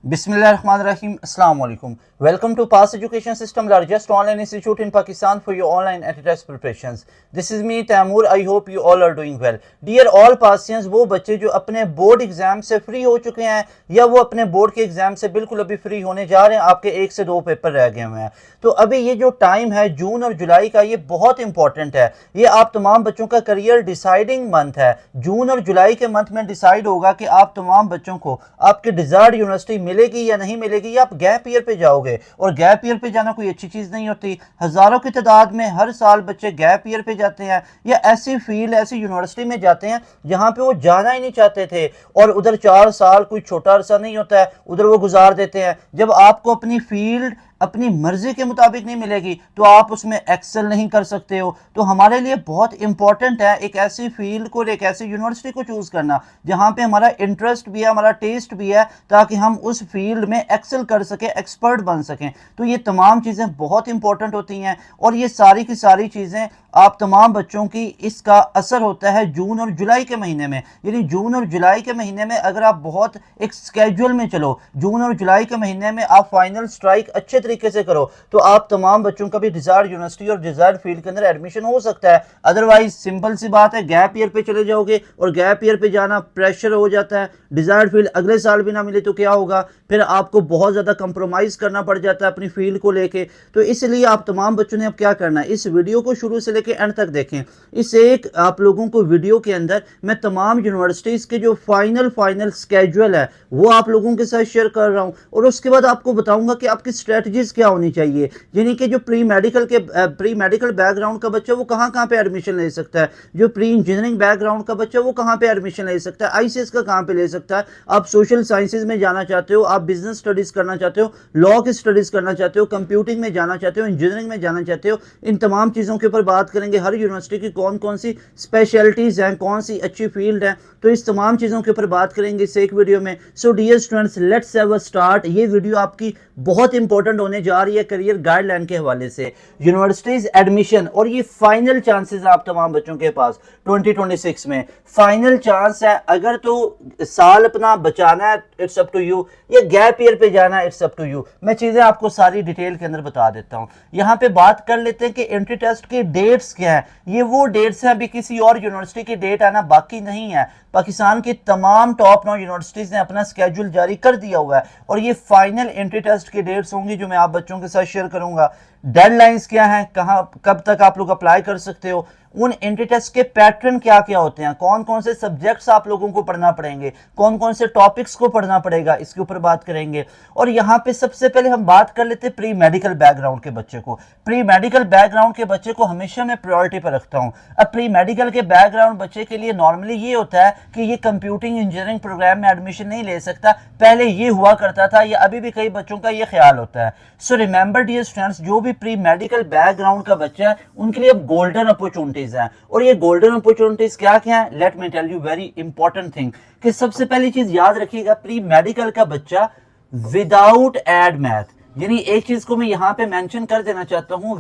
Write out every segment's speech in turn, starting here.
Bismillahirrahmanirrahim. Assalamu alaikum. Welcome to Pass Education System, largest online institute in Pakistan for your online test preparations. This is me Taimur. I hope you all are doing well. Dear all Passians, वो बच्चे जो अपने board exam से free हो चुके हैं या वो अपने बोर्ड के एग्जाम से बिल्कुल अभी फ्री होने जा रहे हैं, आपके 1 से 2 पेपर रह गए हुए हैं, तो अभी ये जो टाइम है जून और जुलाई का, ये बहुत इंपॉर्टेंट है। ये आप तमाम बच्चों का करियर डिसाइडिंग मंथ है। जून और जुलाई के मंथ में डिसाइड होगा कि आप तमाम बच्चों को आपके डिजायर्ड यूनिवर्सिटी मिलेगी या नहीं मिलेगी, या आप गैप ईयर पे जाओगे। और गैप ईयर पे जाना कोई अच्छी चीज नहीं होती। हजारों की तादाद में हर साल बच्चे गैप ईयर पे जाते हैं या ऐसी फील्ड, ऐसी यूनिवर्सिटी में जाते हैं जहां पे वो जाना ही नहीं चाहते थे, और उधर 4 साल कोई छोटा अरसा नहीं होता है, उधर वो गुजार देते हैं। जब आपको अपनी फील्ड अपनी मर्जी के मुताबिक नहीं मिलेगी तो आप उसमें एक्सेल नहीं कर सकते हो। तो हमारे लिए बहुत इंपॉर्टेंट है एक ऐसी फील्ड को, एक ऐसी यूनिवर्सिटी को चूज करना जहां पे हमारा इंटरेस्ट भी है, हमारा टेस्ट भी है, ताकि हम उस फील्ड में एक्सेल कर सके, एक्सपर्ट बन सकें। तो ये तमाम चीजें बहुत इंपॉर्टेंट होती हैं, और ये सारी की सारी चीजें आप तमाम बच्चों की, इसका असर होता है जून और जुलाई के महीने में। यानी जून और जुलाई के महीने में अगर आप बहुत एक स्केड्यूल में चलो, जून और जुलाई के महीने में आप फाइनल स्ट्राइक अच्छे तरीके से करो, तो आप तमाम बच्चों का भी डिजायर्ड यूनिवर्सिटी और डिजायर्ड फील्ड के अंदर एडमिशन हो सकता है। अदरवाइज सिंपल सी बात है, गैप ईयर पे चले जाओगे और गैप ईयर पे जाना प्रेशर हो जाता है, डिजायर्ड फील्ड अगले साल भी ना मिले तो क्या होगा, फिर आपको बहुत ज्यादा कंप्रोमाइज करना पड़ जाता है अपनी फील्ड को लेके। तो इसलिए आप तमाम बच्चों ने अब क्या करना है, इस वीडियो को शुरू से लेकर एंड तक देखें। इस एक आप लोगों को वीडियो के अंदर मैं तमाम यूनिवर्सिटीज के जो फाइनल स्केड्यूल है वो आप लोगों के साथ शेयर कर रहा हूं, और उसके बाद आपको बताऊंगा कि आपकी स्ट्रेटजीज क्या होनी चाहिए। यानी कि जो प्री मेडिकल बैकग्राउंड का बच्चा वो कहां पे एडमिशन ले सकता है, जो प्री इंजीनियरिंग बैकग्राउंड का बच्चा वो कहां पे एडमिशन ले सकता है, आईसीएस का कहां पे ले सकता है, आप सोशल साइंसेज में जाना चाहते हो, आप बिजनेस स्टडीज करना चाहते हो, लॉ की स्टडीज करना चाहते हो, कंप्यूटिंग में जाना चाहते हो, इंजीनियरिंग में जाना चाहते हो, इन तमाम चीजों के ऊपर बात करेंगे। हर यूनिवर्सिटी की कौन कौन सी स्पेशलिटीज हैं, कौन सी अच्छी फील्ड है, तो इस तमाम चीजों के ऊपर बात करेंगे इस एक वीडियो में। So dear students, let's have a start. ये वीडियो आपकी बहुत इंपॉर्टेंट होने जा रही है करियर गाइडलाइन के हवाले से। यूनिवर्सिटीज एडमिशन और ये फाइनल चांसेस आप तमाम बच्चों के पास 2026 में फाइनल चांस है। अगर तो साल अपना बचाना है, इट्स अप टू यू, या गैप ईयर पे जाना है, इट्स अप टू यू। मैं चीजें आपको सारी डिटेल के अंदर बता देता हूं। यहां पे बात कर लेते हैं कि एंट्री टेस्ट की डेट्स क्या है। ये वो डेट्स हैं, अभी किसी और यूनिवर्सिटी की डेट आना बाकी नहीं है। पाकिस्तान की तमाम टॉप 9 यूनिवर्सिटीज ने अपना स्केड्यूल जारी कर दिया हुआ है, और ये फाइनल एंट्री टेस्ट की डेट्स होंगी जो मैं आप बच्चों के साथ शेयर करूंगा। डेडलाइंस क्या है, कहां कब तक आप लोग अप्लाई कर सकते हो, उन एंट्री टेस्ट के पैटर्न क्या क्या होते हैं, कौन कौन से सब्जेक्ट्स आप लोगों को पढ़ना पड़ेंगे, कौन कौन से टॉपिक्स को पढ़ना पड़ेगा, इसके ऊपर बात करेंगे। और यहाँ पे सबसे पहले हम बात कर लेते हैं प्री मेडिकल बैकग्राउंड के बच्चे को। प्री मेडिकल बैकग्राउंड के बच्चे को हमेशा मैं प्रायोरिटी पर रखता हूँ। अब प्री मेडिकल के बैकग्राउंड बच्चे के लिए नॉर्मली ये होता है कि ये कंप्यूटिंग इंजीनियरिंग प्रोग्राम में एडमिशन नहीं ले सकता, पहले ये हुआ करता था, या अभी भी कई बच्चों का ये ख्याल होता है। सो रिमेंबर डियर स्टूडेंट्स, जो भी प्री मेडिकल बैकग्राउंड का बच्चा है उनके लिए अब गोल्डन अपॉर्चुनिटीज हैं। और ये गोल्डन अपॉर्चुनिटीज क्या क्या है, let me tell you very important thing, कि सबसे पहली चीज याद रखिएगा, प्री मेडिकल का बच्चा विदाउट एड मैथ, यानी एक चीज को मैं यहां पे मेंशन कर देना चाहता हूं,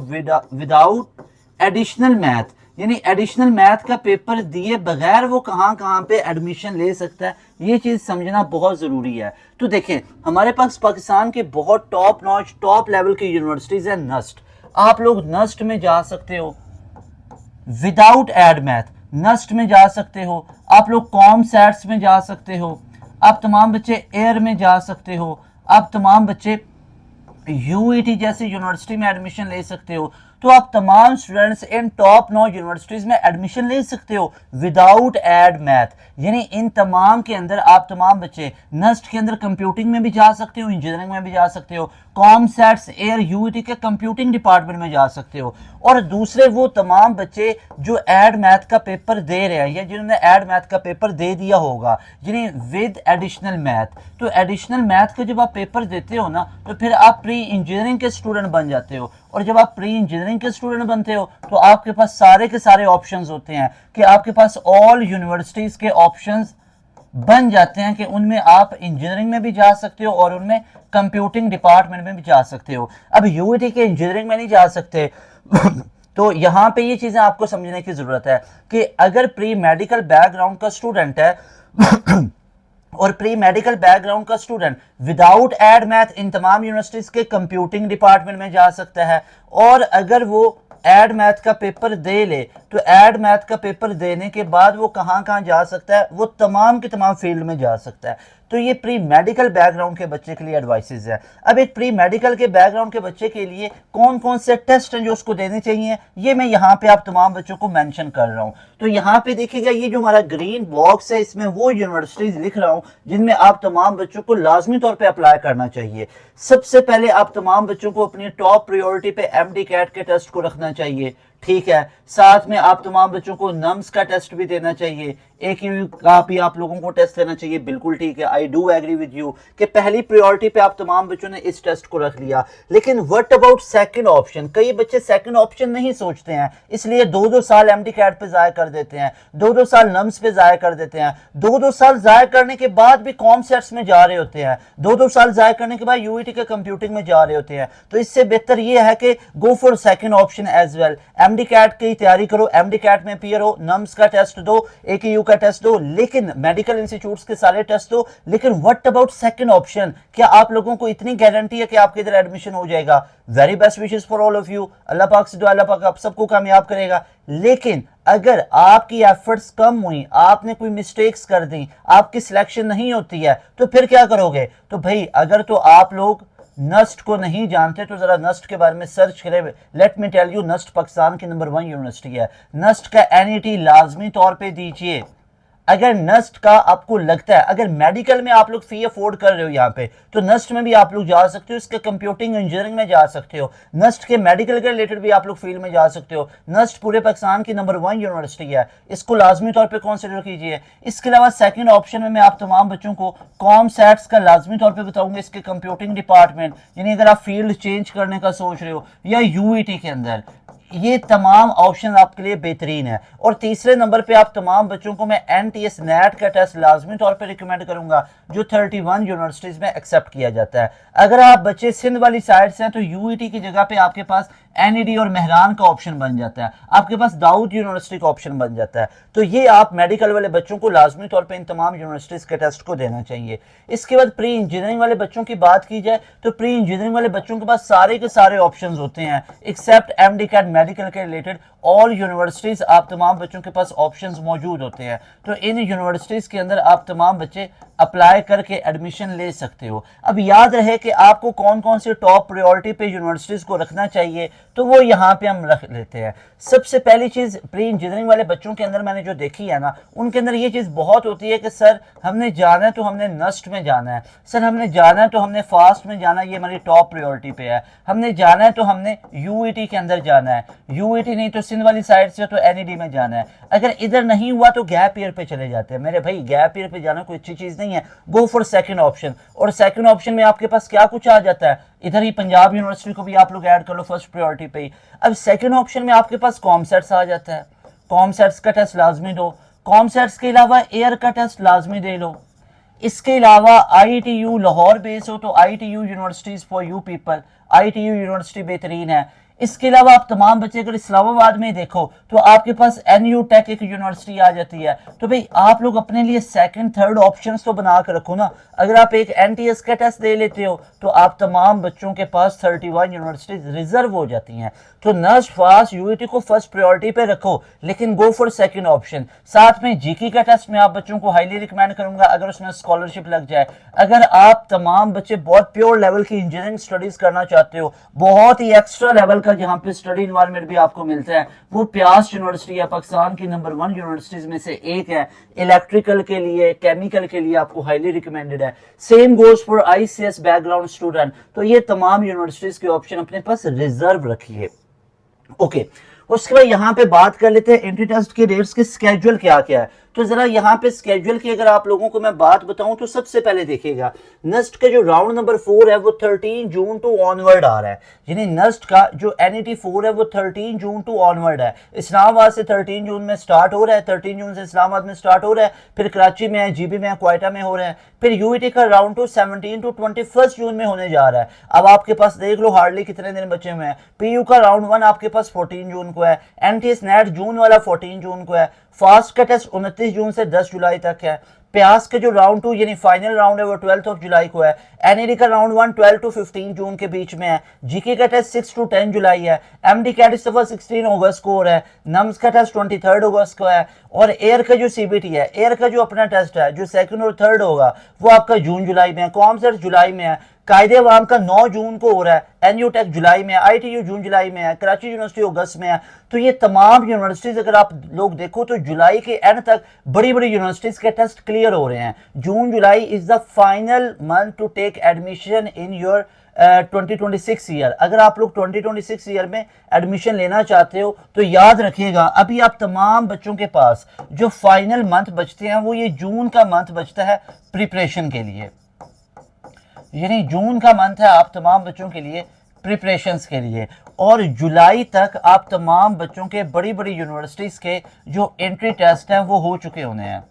विदाउट एडिशनल मैथ, यानी एडिशनल मैथ का पेपर दिए बगैर वो कहां पे एडमिशन ले सकता है, ये चीज समझना बहुत जरूरी है। तो देखें, हमारे पास पाकिस्तान के बहुत टॉप नॉच, टॉप लेवल की यूनिवर्सिटीज है। नस्ट, आप लोग नस्ट में जा सकते हो विदाउट एड मैथ, नस्ट में जा सकते हो, आप लोग कॉम सेट्स में जा सकते हो, आप तमाम बच्चे एयर में जा सकते हो, आप तमाम बच्चे यूईटी जैसी यूनिवर्सिटी में एडमिशन ले सकते हो। तो आप तमाम स्टूडेंट्स इन टॉप 9 यूनिवर्सिटीज में एडमिशन ले सकते हो विदाउट एड मैथ। यानी इन तमाम के अंदर आप तमाम बच्चे नस्ट के अंदर कंप्यूटिंग में भी जा सकते हो, इंजीनियरिंग में भी जा सकते हो, कॉम सेट्स एयर यूईटी के कंप्यूटिंग डिपार्टमेंट में जा सकते हो। और दूसरे वो तमाम बच्चे जो एड मैथ का पेपर दे रहे हैं या जिन्होंने एड मैथ का पेपर दे दिया होगा, जिन्हें विद एडिशनल मैथ, तो एडिशनल मैथ का जब आप पेपर देते हो ना, तो फिर आप प्री इंजीनियरिंग के स्टूडेंट बन जाते हो। और जब आप प्री इंजीनियरिंग के स्टूडेंट बनते हो तो आपके पास सारे के सारे ऑप्शंस होते हैं, कि आपके पास ऑल यूनिवर्सिटीज के ऑप्शंस बन जाते हैं, कि उनमें आप इंजीनियरिंग में भी जा सकते हो और उनमें कंप्यूटिंग डिपार्टमेंट में भी जा सकते हो। अब यूईटी के इंजीनियरिंग में नहीं जा सकते तो यहां पे ये चीजें आपको समझने की जरूरत है कि अगर प्री मेडिकल बैकग्राउंड का स्टूडेंट है और प्री मेडिकल बैकग्राउंड का student without add math in तमाम यूनिवर्सिटीज के कंप्यूटिंग डिपार्टमेंट में जा सकता है। और अगर वो एड मैथ का पेपर दे ले तो एड मैथ का पेपर देने के बाद वो कहाँ कहाँ जा सकता है, वो तमाम के तमाम फील्ड में जा सकता है। तो ये प्री मेडिकल बैकग्राउंड के बच्चे के लिए एडवाइसेस है। अब एक प्री मेडिकल के बैकग्राउंड के बच्चे के लिए कौन कौन से टेस्ट हैं जो उसको देने चाहिए, ये मैं यहाँ पे आप तमाम बच्चों को मेंशन कर रहा हूँ। तो यहाँ पे देखिएगा, ये जो हमारा ग्रीन बॉक्स है इसमें वो यूनिवर्सिटीज लिख रहा हूँ जिनमें आप तमाम बच्चों को लाजमी तौर पे अप्लाई करना चाहिए। सबसे पहले आप तमाम बच्चों को अपनी टॉप प्रायोरिटी पे एमडी कैट के टेस्ट को रखना चाहिए, ठीक है। साथ में आप तमाम बच्चों को नम्स का टेस्ट भी देना चाहिए, AQU का भी आप लोगों को टेस्ट देना चाहिए, बिल्कुल ठीक है। I do agree with you कि पहली प्रायोरिटी पे आप तमाम बच्चों ने इस टेस्ट को रख लिया। लेकिन व्हाट अबाउट सेकंड ऑप्शन? कई बच्चे सेकंड ऑप्शन नहीं सोचते हैं, इसलिए 2-2 साल एमडी कैट पे जाया कर देते हैं, 2-2 साल नम्स पे जाया कर देते हैं, 2-2 साल जाया करने के बाद भी कॉम सेट्स में जा रहे होते हैं, 2-2 साल जाया करने के बाद यूईटी के कंप्यूटिंग में जा रहे होते हैं। तो इससे बेहतर ये है कि go for second option as well. MD CAT की तैयारी करो, एमडी कैट में अपीयर हो, नम्स का टेस्ट दो, AQU का टेस्ट दो, लेकिन मेडिकल इंस्टीट्यूट्स के सारे टेस्ट दो। लेकिन व्हाट अबाउट सेकंड ऑप्शन? क्या आप लोगों को इतनी गारंटी है कि आपके इधर एडमिशन हो जाएगा? Very best wishes for all of you. अल्लाह पाक से दुआ, अल्लाह पाक आप सबको कामयाब करेगा। लेकिन अगर आपकी एफर्ट्स कम हुई, आपने कोई मिस्टेक्स कर दी, आपकी सिलेक्शन नहीं होती है, तो फिर क्या करोगे? तो भाई अगर तो आप लोग नस्ट को नहीं जानते तो जरा नस्ट के बारे में सर्च करें। Let me tell you, NUST Pakistan की नंबर 1 यूनिवर्सिटी है। नस्ट का NET लाजमी तौर पे दीजिए। अगर नस्ट का आपको लगता है, अगर मेडिकल में आप लोग फी अफोर्ड कर रहे हो यहाँ पे, तो नस्ट में भी आप लोग जा सकते हो, इसके कंप्यूटिंग इंजीनियरिंग में जा सकते हो, नस्ट के मेडिकल के रिलेटेड भी आप लोग फील्ड में जा सकते हो। नस्ट पूरे पाकिस्तान की नंबर 1 यूनिवर्सिटी है, इसको लाजमी तौर पे कंसिडर कीजिए। इसके अलावा सेकंड ऑप्शन में मैं आप तमाम बच्चों को कॉम सेट्स का लाजमी तौर पे बताऊंगा, इसके कंप्यूटिंग डिपार्टमेंट, यानी अगर आप फील्ड चेंज करने का सोच रहे हो, या यूईटी के अंदर, ये तमाम ऑप्शन आपके लिए बेहतरीन है। और तीसरे नंबर पे आप तमाम बच्चों को मैं NTS नेट का टेस्ट लाजमी तौर पे रिकमेंड करूंगा, जो 31 यूनिवर्सिटीज में एक्सेप्ट किया जाता है। अगर आप बच्चे सिंध वाली साइड से हैं तो यूईटी की जगह पे आपके पास NED और मेहरान का ऑप्शन बन जाता है, आपके पास दाऊद यूनिवर्सिटी का ऑप्शन बन जाता है। तो ये आप मेडिकल वाले बच्चों को लाजमी तौर पे इन तमाम यूनिवर्सिटीज के टेस्ट को देना चाहिए। इसके बाद प्री इंजीनियरिंग वाले बच्चों की बात की जाए तो प्री इंजीनियरिंग वाले बच्चों के पास सारे के सारे ऑप्शन होते हैं, एक्सेप्ट MD कैट मेडिकल के रिलेटेड ऑल यूनिवर्सिटीज आप तमाम बच्चों के पास ऑप्शंस मौजूद होते हैं। तो इन यूनिवर्सिटीज के अंदर आप तमाम बच्चे अप्लाई करके एडमिशन ले सकते हो। अब याद रहे कि आपको कौन कौन सी टॉप प्रायोरिटी पे यूनिवर्सिटीज को रखना चाहिए, तो वो यहाँ पे हम रख लेते हैं। सबसे पहली चीज प्री इंजीनियरिंग वाले बच्चों के अंदर मैंने जो देखी है ना, उनके अंदर ये चीज बहुत होती है कि सर हमने जाना है तो हमने नस्ट में जाना है, सर हमने जाना है तो हमने फास्ट में जाना है, ये हमारी टॉप प्रायोरिटी पे है, हमने जाना है तो हमने यूईटी के अंदर जाना है, यूईटी नहीं तो सिंध वाली साइड से तो NED में जाना है। अगर इधर नहीं हुआ तो गैप ईयर पे चले जाते हैं। मेरे भाई गैप ईयर पे जाना कोई अच्छी चीज नहीं है, गो फॉर सेकंड ऑप्शन। और सेकंड ऑप्शन में आपके पास क्या कुछ आ जाता है, इधर ही पंजाब यूनिवर्सिटी को भी आप लोग ऐड कर लो फर्स्ट प्रायोरिटी पे ही। अब सेकंड ऑप्शन में आपके पास कॉम सेट्स आ जाता है, कॉम सेट्स का टेस्ट लाजमी दो, कॉम सेट्स के अलावा एयर का टेस्ट लाजमी दे लो। इसके अलावा ITU लाहौर बेस हो तो ITU universities for you people, ITU university बेहतरीन है। इसके अलावा आप तमाम बच्चे अगर इस्लामाबाद में देखो तो आपके पास NU टेक एक यूनिवर्सिटी आ जाती है। तो भाई आप लोग अपने लिए सेकंड थर्ड ऑप्शंस तो बना कर रखो ना। अगर आप एक NTS का टेस्ट दे लेते हो तो आप तमाम बच्चों के पास 31 यूनिवर्सिटीज रिजर्व हो जाती हैं। तो नस्ट फास्ट यूईटी को फर्स्ट प्रायोरिटी पे रखो, लेकिन गो फॉर सेकंड ऑप्शन। साथ में जीके का टेस्ट मैं आप बच्चों को हाईली रिकमेंड करूंगा अगर उसमें स्कॉलरशिप लग जाए। अगर आप तमाम बच्चे बहुत प्योर लेवल की इंजीनियरिंग स्टडीज करना चाहते हो, बहुत ही एक्स्ट्रा लेवल का जहां पे स्टडी इन्वायरमेंट भी आपको मिलता है, वो प्यास यूनिवर्सिटी है, पाकिस्तान की नंबर 1 यूनिवर्सिटीज में से एक है। इलेक्ट्रिकल के लिए, केमिकल के लिए आपको हाईली रिकमेंडेड है। Same goes for ICS background student. तो ये तमाम यूनिवर्सिटीज के ऑप्शन अपने पास रिजर्व रखिए। ओके, उसके बाद यहाँ पे बात कर लेते हैं एंट्री टेस्ट के डेट्स के स्केड्यूल क्या क्या है। तो जरा यहाँ पे स्केड्यूल की अगर आप लोगों को मैं बात बताऊं तो सबसे पहले देखिएगा, नस्ट का जो राउंड नंबर 4 है वो 13 जून टू ऑनवर्ड आ रहा है। यानी नस्ट का जो NET 4 है वो 13 जून टू ऑनवर्ड है। इस्लामाबाद से 13 जून में स्टार्ट हो रहा है, 13 जून से इस्लामाबाद में स्टार्ट हो रहा है, फिर कराची में है, GB में है, क्वेटा में हो रहा है। फिर यूईटी का राउंड 2 17 टू 21 जून में होने जा रहा है। अब आपके पास देख लो हार्डली कितने दिन बचे हुए हैं। PU का राउंड 1 आपके पास 14 जून को है, NTS नेट जून वाला 14 जून को है, फास्ट का टेस्ट 29 जून से 10 जुलाई तक है। प्यास के जो राउंड 2 यानी फाइनल राउंड है वो 12 जुलाई को है। एनईडी का राउंड 1 12 to 15 जून के बीच में है। जीके का टेस्ट 6 to 10 जुलाई है। एमडी कैट इस दफा 16 अगस्त को हो रहा है। नम्स का टेस्ट 23 अगस्त को है। और एयर का जो सीबीटी है, एयर का जो अपना टेस्ट है जो सेकंड और थर्ड होगा वो आपका जून जुलाई में है। कॉमसेट जुलाई में है। कायदे अवाम का 9 जून को हो रहा है। एनयू टेक जुलाई में है। आईटीयू जून जुलाई में है। कराची यूनिवर्सिटी अगस्त में है। तो ये तमाम यूनिवर्सिटीज अगर आप लोग देखो तो जुलाई के एंड तक बड़ी बड़ी यूनिवर्सिटीज के टेस्ट क्लियर हो रहे हैं। June July is the final month to take admission in your 2026 year. अगर आप लोग 2026 ईयर में एडमिशन लेना चाहते हो तो याद रखिएगा अभी आप तमाम बच्चों के पास जो फाइनल मंथ बचते हैं वो ये जून का मंथ बचता है प्रिपरेशन के लिए। यानी जून का मंथ है आप तमाम बच्चों के लिए प्रिपरेशंस के लिए। और जुलाई तक आप तमाम बच्चों के बड़ी बड़ी यूनिवर्सिटीज़ के जो एंट्री टेस्ट हैं वो हो चुके होने हैं।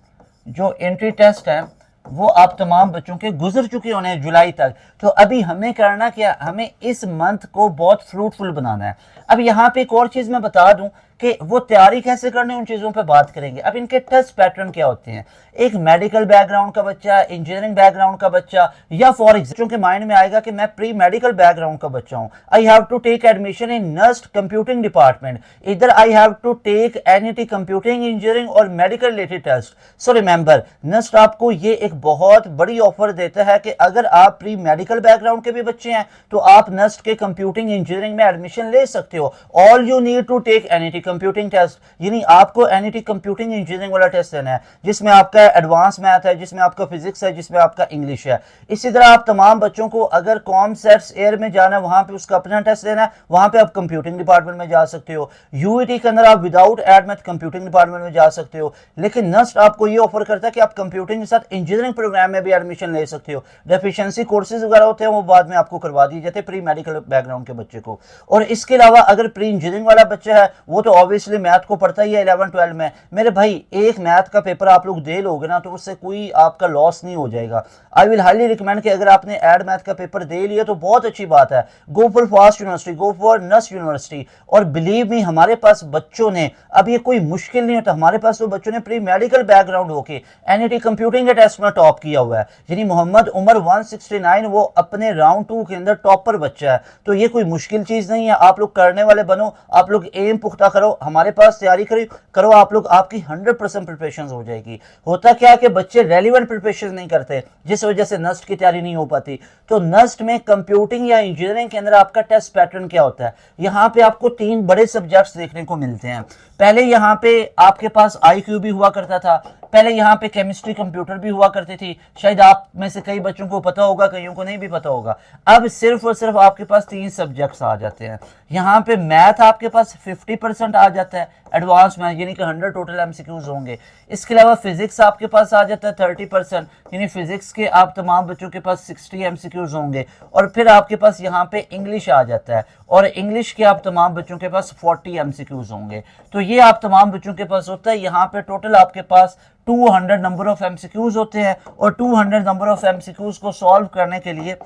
जो एंट्री टेस्ट हैं वो आप तमाम बच्चों के गुजर चुके होने हैं जुलाई तक। तो अभी हमें करना क्या, हमें इस मंथ को बहुत फ्रूटफुल बनाना है। अब यहाँ पे एक और चीज़ मैं बता दूं कि वो तैयारी कैसे करनी, उन चीज़ों पे बात करेंगे। अब इनके टेस्ट पैटर्न क्या होते हैं। एक मेडिकल बैकग्राउंड का बच्चा, इंजीनियरिंग बैकग्राउंड का बच्चा, या फॉर एग्जाम्पल के माइंड में आएगा कि मैं प्री मेडिकल बैकग्राउंड का बच्चा हूँ, I have to take admission in NUST computing department, इधर I have to take NET computing engineering और medical related test. So remember NUST आपको ये एक बहुत बड़ी ऑफर देता है कि अगर आप प्री मेडिकल बैकग्राउंड के भी बच्चे हैं तो आप नस्ट के कंप्यूटिंग इंजीनियरिंग में एडमिशन ले सकते हो। All you need to take NET computing test, यानी आपको एनईटी कंप्यूटिंग इंजीनियरिंग वाला टेस्ट देना है जिसमें आपका एडवांस मैथ है, जिसमें आपका फिजिक्स है, जिसमें आपका इंग्लिश है। इसी तरह आप तमाम बच्चों को अगर कॉमसेट्स एयर में जाना है वहां पे उसका अपना टेस्ट देना है, वहां पे आप कंप्यूटिंग डिपार्टमेंट में जा सकते हो। यूईटी के अंदर आप विदाउट एडमेथ कंप्यूटिंग डिपार्टमेंट में जा सकते हो। लेकिन नस्ट आपको ये ऑफर करता है कि आप कंप्यूटिंग के साथ इंजीनियरिंग प्रोग्राम में भी एडमिशन ले सकते हो। डेफिशिएंसी कोर्सेज वगैरह होते हैं वो बाद में आपको करवा दिए जाते हैं प्री मेडिकल बैकग्राउंड के बच्चे को। और इसके अलावा अगर प्री इंजीनियरिंग वाला बच्चा है वो तो ऑब्वियसली मैथ को पढ़ता ही है 11-12 में। मेरे भाई एक मैथ का पेपर आप लोग दे लोगे ना तो उससे कोई आपका लॉस नहीं हो जाएगा। आई विल हाईली रिकमेंड कि अगर आपने एड मैथ का पेपर दे लिया तो बहुत अच्छी बात है। Go for FAST university, go for NUST university. और बिलीव मी हमारे पास बच्चों ने, अब ये कोई मुश्किल नहीं होता, हमारे पास तो बच्चों ने प्री मेडिकल बैकग्राउंड होके एनईटी कंप्यूटिंग के टेस्ट में टॉप किया हुआ है। यानी मोहम्मद उमर 169 वो अपने राउंड 2 के अंदर टॉपर बच्चा है। तो ये कोई मुश्किल चीज नहीं है। आप लोग करने वाले बनो, आप लोग एम पुख्ता करो, हमारे पास तैयारी करो, आप लोग आपकी 100% प्रिपरेशन हो जाएगी। होता क्या है कि बच्चे रेलिवेंट प्रिपरेशन नहीं करते जिस वजह से नस्ट की तैयारी नहीं हो पाती। तो नस्ट में कंप्यूटिंग या इंजीनियरिंग के अंदर आपका टेस्ट पैटर्न क्या होता है, यहाँ पे आपको 3 बड़े सब्जेक्ट्स देखने को मिलते हैं। पहले यहाँ पे आपके पास आईक्यू भी हुआ करता था, पहले यहाँ पे केमिस्ट्री कंप्यूटर भी हुआ करती थी। शायद आप में से कई बच्चों को पता होगा, कईयों को नहीं भी पता होगा। अब सिर्फ और सिर्फ आपके पास 3 सब्जेक्ट्स आ जाते हैं। यहाँ पे मैथ आपके पास 50% आ जाता है, एडवांस मैथ यानी कि 100 टोटल एमसीक्यूज होंगे। इसके अलावा फिजिक्स आपके पास आ जाता है 30%, यानी फिजिक्स के आप तमाम बच्चों के पास 60 एमसीक्यूज होंगे। और फिर आपके पास यहाँ पे इंग्लिश आ जाता है और इंग्लिश के आप तमाम बच्चों के पास 40 एमसीक्यूज होंगे। तो ये आप तमाम बच्चों के पास होता है। यहाँ पे टोटल आपके पास 200 नंबर ऑफ एमसीक्यूज होते हैं और 200 नंबर ऑफ एमसीक्यूज को सॉल्व करने के लिए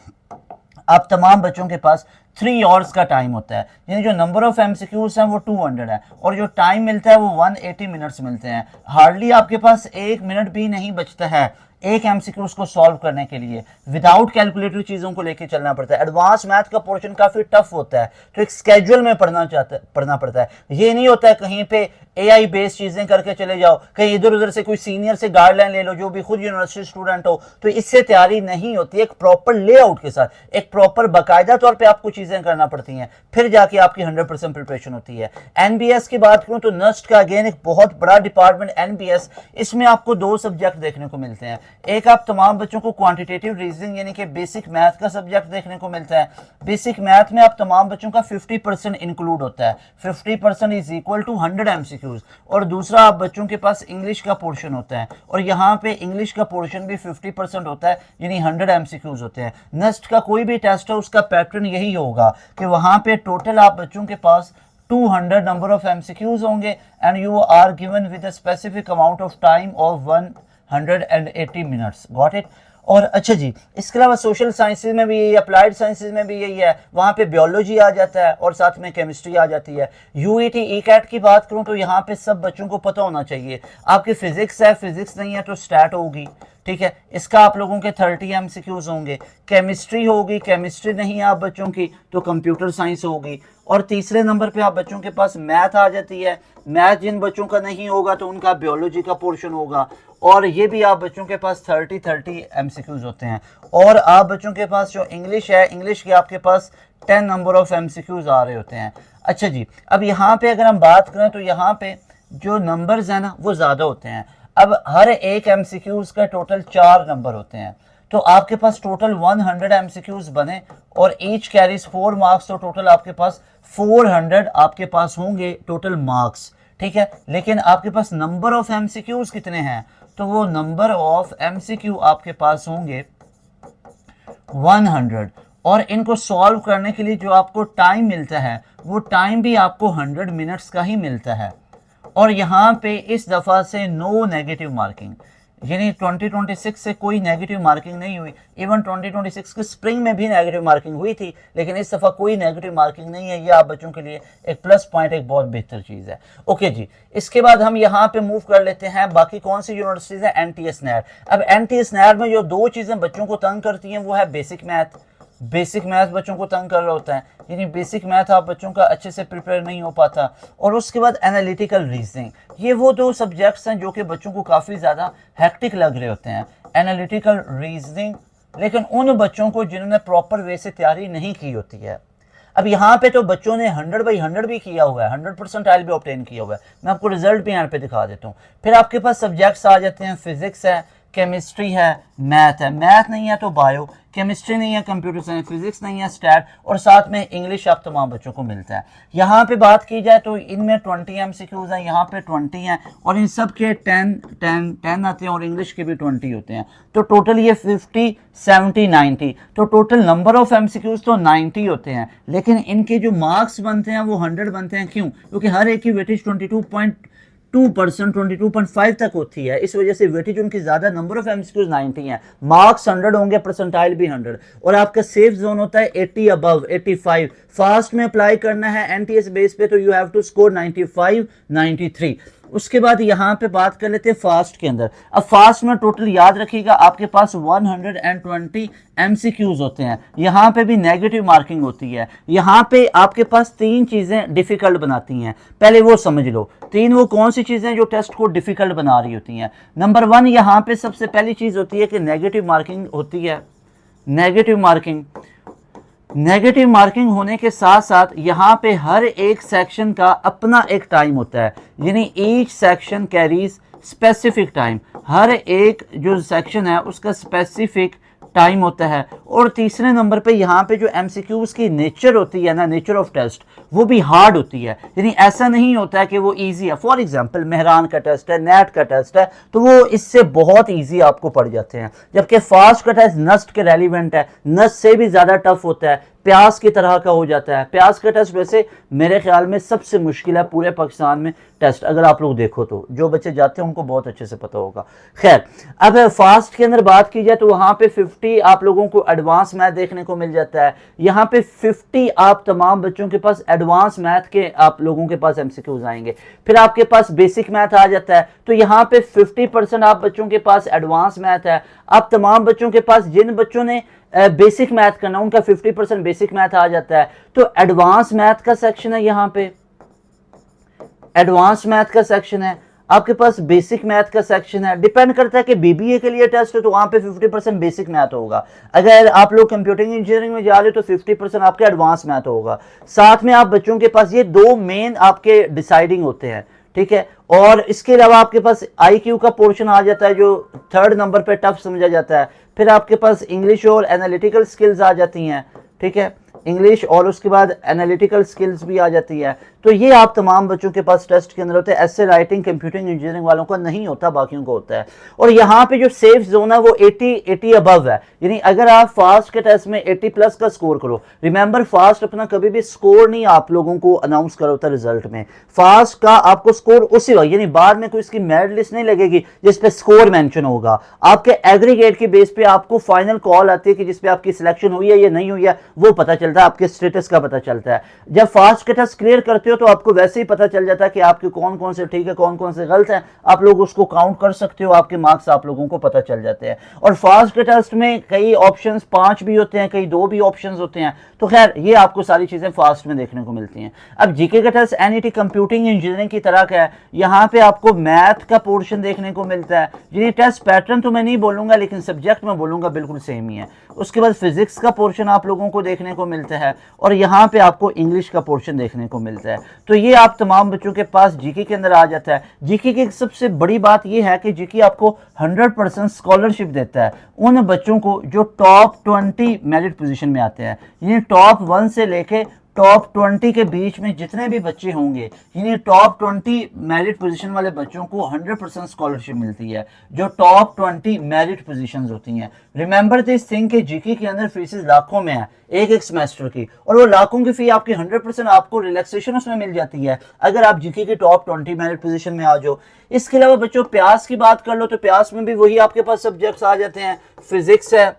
आप तमाम बच्चों के पास 3 आवर्स का टाइम होता है। यानी जो नंबर ऑफ एमसीक्यूज हैं वो 200 है और जो टाइम मिलता है वो 180 मिनट्स मिलते हैं। हार्डली आपके पास 1 मिनट भी नहीं बचता है एक एमसीक्यूज को सॉल्व करने के लिए। विदाउट कैलकुलेटर चीजों को लेके चलना पड़ता है। एडवांस मैथ का पोर्शन काफी टफ होता है तो एक स्केड्यूल में पढ़ना पड़ता है। ये नहीं होता है कहीं पे एआई बेस्ड चीजें करके चले जाओ, कहीं इधर उधर से कोई सीनियर से गाइडलाइन ले लो जो भी खुद यूनिवर्सिटी स्टूडेंट हो, तो इससे तैयारी नहीं होती। एक प्रॉपर लेआउट के साथ, एक प्रॉपर बाकायदा तौर पे आपको चीजें करना पड़ती हैं, फिर जाके आपकी 100% प्रिपरेशन होती है। एनबीएस की बात करूं तो नस्ट का अगेन एक बहुत बड़ा डिपार्टमेंट एनबीएस, इसमें आपको 2 सब्जेक्ट देखने को मिलते हैं। एक आप तमाम बच्चों को क्वांटिटेटिव रीजनिंग यानी कि बेसिक मैथ का सब्जेक्ट देखने को मिलता है। बेसिक मैथ में आप तमाम बच्चों का 50% इंक्लूड होता है, 50% इज इक्वल टू 100 एमसीक्यूज। और दूसरा आप बच्चों के पास इंग्लिश का पोर्शन होता है और यहाँ पे इंग्लिश का पोर्शन भी 50% होता है, यानी 100 एमसीक्यूज होते हैं। नेक्स्ट का कोई भी टेस्ट है उसका पैटर्न यही होगा कि वहां पे टोटल आप बच्चों के पास 200 नंबर ऑफ एमसीक्यूज होंगे and you are given with a specific amount of time of 180 minutes. Got it. और अच्छा जी, इसके अलावा सोशल साइंसेज में भी यही, अप्लाइड साइंसेज में भी यही है, वहाँ पे बायोलॉजी आ जाता है और साथ में केमिस्ट्री आ जाती है। यूईटी ई कैट की बात करूँ तो यहाँ पे सब बच्चों को पता होना चाहिए। आपकी फिजिक्स है, फिजिक्स नहीं है तो स्टैट होगी, ठीक है, इसका आप लोगों के 30 एमसीक्यूज होंगे। केमिस्ट्री होगी, केमिस्ट्री नहीं है आप बच्चों की तो कंप्यूटर साइंस होगी। और तीसरे नंबर पे आप बच्चों के पास मैथ आ जाती है। मैथ जिन बच्चों का नहीं होगा तो उनका बायोलॉजी का पोर्शन होगा, और ये भी आप बच्चों के पास 30 एमसीक्यूज होते हैं। और आप बच्चों के पास जो इंग्लिश है, इंग्लिश के आपके पास 10 नंबर ऑफ एमसीक्यूज आ रहे होते हैं। अच्छा जी, अब यहाँ पे अगर हम बात करें तो यहाँ पे जो नंबर्स हैं ना वो ज़्यादा होते हैं। अब हर एक एमसीक्यूज का टोटल 4 नंबर होते हैं, तो आपके पास टोटल 100 एमसीक्यूज बने और ईच कैरीज 4 मार्क्स, तो टोटल आपके पास 400 आपके पास होंगे टोटल मार्क्स, ठीक है। लेकिन आपके पास नंबर ऑफ एमसीक्यूज कितने हैं, तो वो नंबर ऑफ एमसीक्यू आपके पास होंगे 100। और इनको सॉल्व करने के लिए जो आपको टाइम मिलता है वो टाइम भी आपको 100 मिनट्स का ही मिलता है। और यहाँ पे इस दफ़ा से नो नेगेटिव मार्किंग, यानी 2026 से कोई नेगेटिव मार्किंग नहीं हुई। इवन 2026 के स्प्रिंग में भी नेगेटिव मार्किंग हुई थी, लेकिन इस दफ़ा कोई नेगेटिव मार्किंग नहीं है। ये आप बच्चों के लिए एक प्लस पॉइंट, एक बहुत बेहतर चीज़ है। ओके जी, इसके बाद हम यहाँ पे मूव कर लेते हैं बाकी कौन सी यूनिवर्सिटीज़ हैं। NTS NAT. अब एनटीएस नैट में जो 2 चीज़ें बच्चों को तंग करती हैं वो है बेसिक मैथ। बेसिक मैथ बच्चों को तंग कर रहा होता है, यानी बेसिक मैथ आप बच्चों का अच्छे से प्रिपेयर नहीं हो पाता। और उसके बाद एनालिटिकल रीजनिंग, ये वो 2 सब्जेक्ट्स हैं जो कि बच्चों को काफ़ी ज़्यादा हेक्टिक लग रहे होते हैं, एनालिटिकल रीजनिंग, लेकिन उन बच्चों को जिन्होंने प्रॉपर वे से तैयारी नहीं की होती है। अब यहाँ पे तो बच्चों ने 100/100 भी किया हुआ है, 100% भी ऑब्टेन किया हुआ है। मैं आपको रिजल्ट भी यहाँ पे दिखा देता हूँ। फिर आपके पास सब्जेक्ट्स आ जाते हैं, फिजिक्स है, केमिस्ट्री है, मैथ है। मैथ नहीं है तो बायो, केमिस्ट्री नहीं है कंप्यूटर साइंस, फिजिक्स नहीं है स्टैट, और साथ में इंग्लिश आप तमाम बच्चों को मिलता है। यहाँ पे बात की जाए तो इनमें 20 एमसीक्यूज हैं, यहाँ पे 20 हैं, और इन सब के 10 आते हैं और इंग्लिश के भी 20 होते हैं। तो टोटल ये 50, 70, 90, तो टोटल नंबर ऑफ एमसीक्यूज तो 90 होते हैं, लेकिन इनके जो मार्क्स बनते हैं वो 100 बनते हैं। क्यों? क्योंकि हर एक की वेटेज 22.2%, 22.5 तक होती है। इस वजह से वेटेज उनकी ज़्यादा, नंबर ऑफ एमसीक्यूज 90 हैं, मार्क्स 100 होंगे, परसेंटाइल भी 100, और आपका सेफ जोन होता है 80 अबव 85। फास्ट में अप्लाई करना है एनटीएस बेस पे तो यू हैव टू स्कोर 95, 93। उसके बाद यहाँ पे बात कर लेते हैं फास्ट के अंदर। अब फास्ट में टोटल याद रखिएगा आपके पास 120 एमसीक्यूज होते हैं। यहाँ पे भी नेगेटिव मार्किंग होती है। यहाँ पे आपके पास 3 चीज़ें डिफ़िकल्ट बनाती हैं, पहले वो समझ लो। 3 वो कौन सी चीज़ें जो टेस्ट को डिफ़िकल्ट बना रही होती हैं। नंबर 1 यहाँ पे सबसे पहली चीज़ होती है कि नेगेटिव मार्किंग होती है। नेगेटिव मार्किंग होने के साथ साथ यहाँ पे हर एक सेक्शन का अपना एक टाइम होता है, यानी each section carries specific time. हर एक जो सेक्शन है उसका स्पेसिफिक टाइम होता है। और तीसरे नंबर पे यहाँ पे जो एमसीक्यूज की नेचर होती है ना, नेचर ऑफ टेस्ट, वो भी हार्ड होती है, यानी ऐसा नहीं होता है कि वो इजी है। फॉर एग्जांपल मेहरान का टेस्ट है, नेट का टेस्ट है, तो वो इससे बहुत इजी आपको पड़ जाते हैं, जबकि फास्ट का टेस्ट नस्ट के रेलिवेंट है, नस्ट से भी ज़्यादा टफ होता है, प्यास की तरह का हो जाता है। प्यास का टेस्ट वैसे मेरे ख्याल में सबसे मुश्किल है पूरे पाकिस्तान में टेस्ट, अगर आप लोग देखो तो जो बच्चे जाते हैं उनको बहुत अच्छे से पता होगा। खैर, अब फास्ट के अंदर बात की जाए तो वहाँ पे 50 आप लोगों को एडवांस मैथ देखने को मिल जाता है। यहाँ पे 50 आप तमाम बच्चों के पास एडवांस मैथ के आप लोगों के पास एमसीक्यूज आएंगे। फिर आपके पास बेसिक मैथ आ जाता है, तो यहाँ पे 50% आप बच्चों के पास एडवांस मैथ है। अब तमाम बच्चों के पास, जिन बच्चों ने बेसिक मैथ करना, उनका 50% बेसिक मैथ आ जाता है। तो एडवांस मैथ का सेक्शन है, यहाँ पे एडवांस मैथ का सेक्शन है, आपके पास बेसिक मैथ का सेक्शन है। डिपेंड करता है कि बीबीए के लिए टेस्ट है तो वहां पे 50% बेसिक मैथ होगा। अगर आप लोग कंप्यूटिंग इंजीनियरिंग में जा रहे हो तो 50% आपके एडवांस मैथ होगा। साथ में आप बच्चों के पास ये 2 मेन आपके डिसाइडिंग होते हैं, ठीक है। और इसके अलावा आपके पास आईक्यू का पोर्शन आ जाता है जो 3rd नंबर पे टफ समझा जाता है। फिर आपके पास इंग्लिश और एनालिटिकल स्किल्स आ जाती हैं, ठीक है, इंग्लिश और उसके बाद एनालिटिकल स्किल्स भी आ जाती है। तो ये आप तमाम बच्चों के पास टेस्ट के अंदर होते हैं। ऐसे राइटिंग कंप्यूटिंग इंजीनियरिंग वालों का नहीं होता, बाकियों को होता है। और यहाँ पे जो सेफ जोन है वो 80 अबव है, यानी अगर आप फास्ट के टेस्ट में 80 प्लस का स्कोर करो, रिमेंबर फास्ट अपना कभी भी स्कोर नहीं आप लोगों को अनाउंस करा होता रिजल्ट में। फास्ट का आपको स्कोर उसी वक्त, यानी बाद में कोई इसकी मेरिट लिस्ट नहीं लगेगी जिस पे स्कोर मेंशन होगा, आपके एग्रीगेट की बेस पे आपको फाइनल कॉल आती है कि जिस पे आपकी सिलेक्शन हुई है या नहीं हुई है, वो पता चलता है, आपके स्टेटस का पता चलता है। जब फास्ट के टेस्ट क्लियर करते हो तो आपको वैसे ही पता चल जाता है कि आपके कौन कौन से ठीक है, कौन कौन से गलत हैं, आप लोग उसको काउंट कर सकते हो, आपके मार्क्स आप लोगों को पता चल जाते हैं। और फास्ट के टेस्ट में कई ऑप्शंस 5 भी होते हैं, कई 2 भी ऑप्शंस होते हैं, तो खैर ये आपको सारी चीजें फास्ट में देखने को मिलती हैं। अब जीके का टेस्ट एनईटी कंप्यूटिंग इंजीनियरिंग की तरह का है, यहाँ पे आपको मैथ का पोर्शन देखने को मिलता है। ये टेस्ट पैटर्न तो मैं नहीं बोलूंगा, लेकिन सब्जेक्ट में बोलूंगा बिल्कुल सेम ही है। उसके बाद फिजिक्स का पोर्शन आप लोगों को देखने को मिलता है, और यहाँ पे आपको इंग्लिश का पोर्शन देखने को मिलता है। तो ये आप तमाम बच्चों के पास जीके के अंदर आ जाता है। जीके की सबसे बड़ी बात यह है कि जीके आपको 100% स्कॉलरशिप देता है उन बच्चों को जो टॉप 20 मेरिट पोजीशन में आते हैं, यानी टॉप 1 से लेके टॉप 20 के बीच में जितने भी बच्चे होंगे, यानी टॉप 20 मेरिट पोजीशन वाले बच्चों को 100% स्कॉलरशिप मिलती है, जो टॉप 20 मेरिट पोजीशंस होती हैं। रिमेंबर दिस थिंग कि जीके के अंदर फीसेस लाखों में है एक सेमेस्टर की, और वो लाखों की फी आपकी 100% आपको रिलैक्सेशन उसमें मिल जाती है अगर आप जीके के टॉप 20 मेरिट पोजीशन में आ जाओ। इसके अलावा बच्चों प्यास की बात कर लो तो प्यास में भी वही आपके पास सब्जेक्ट्स आ जाते हैं, फिजिक्स है,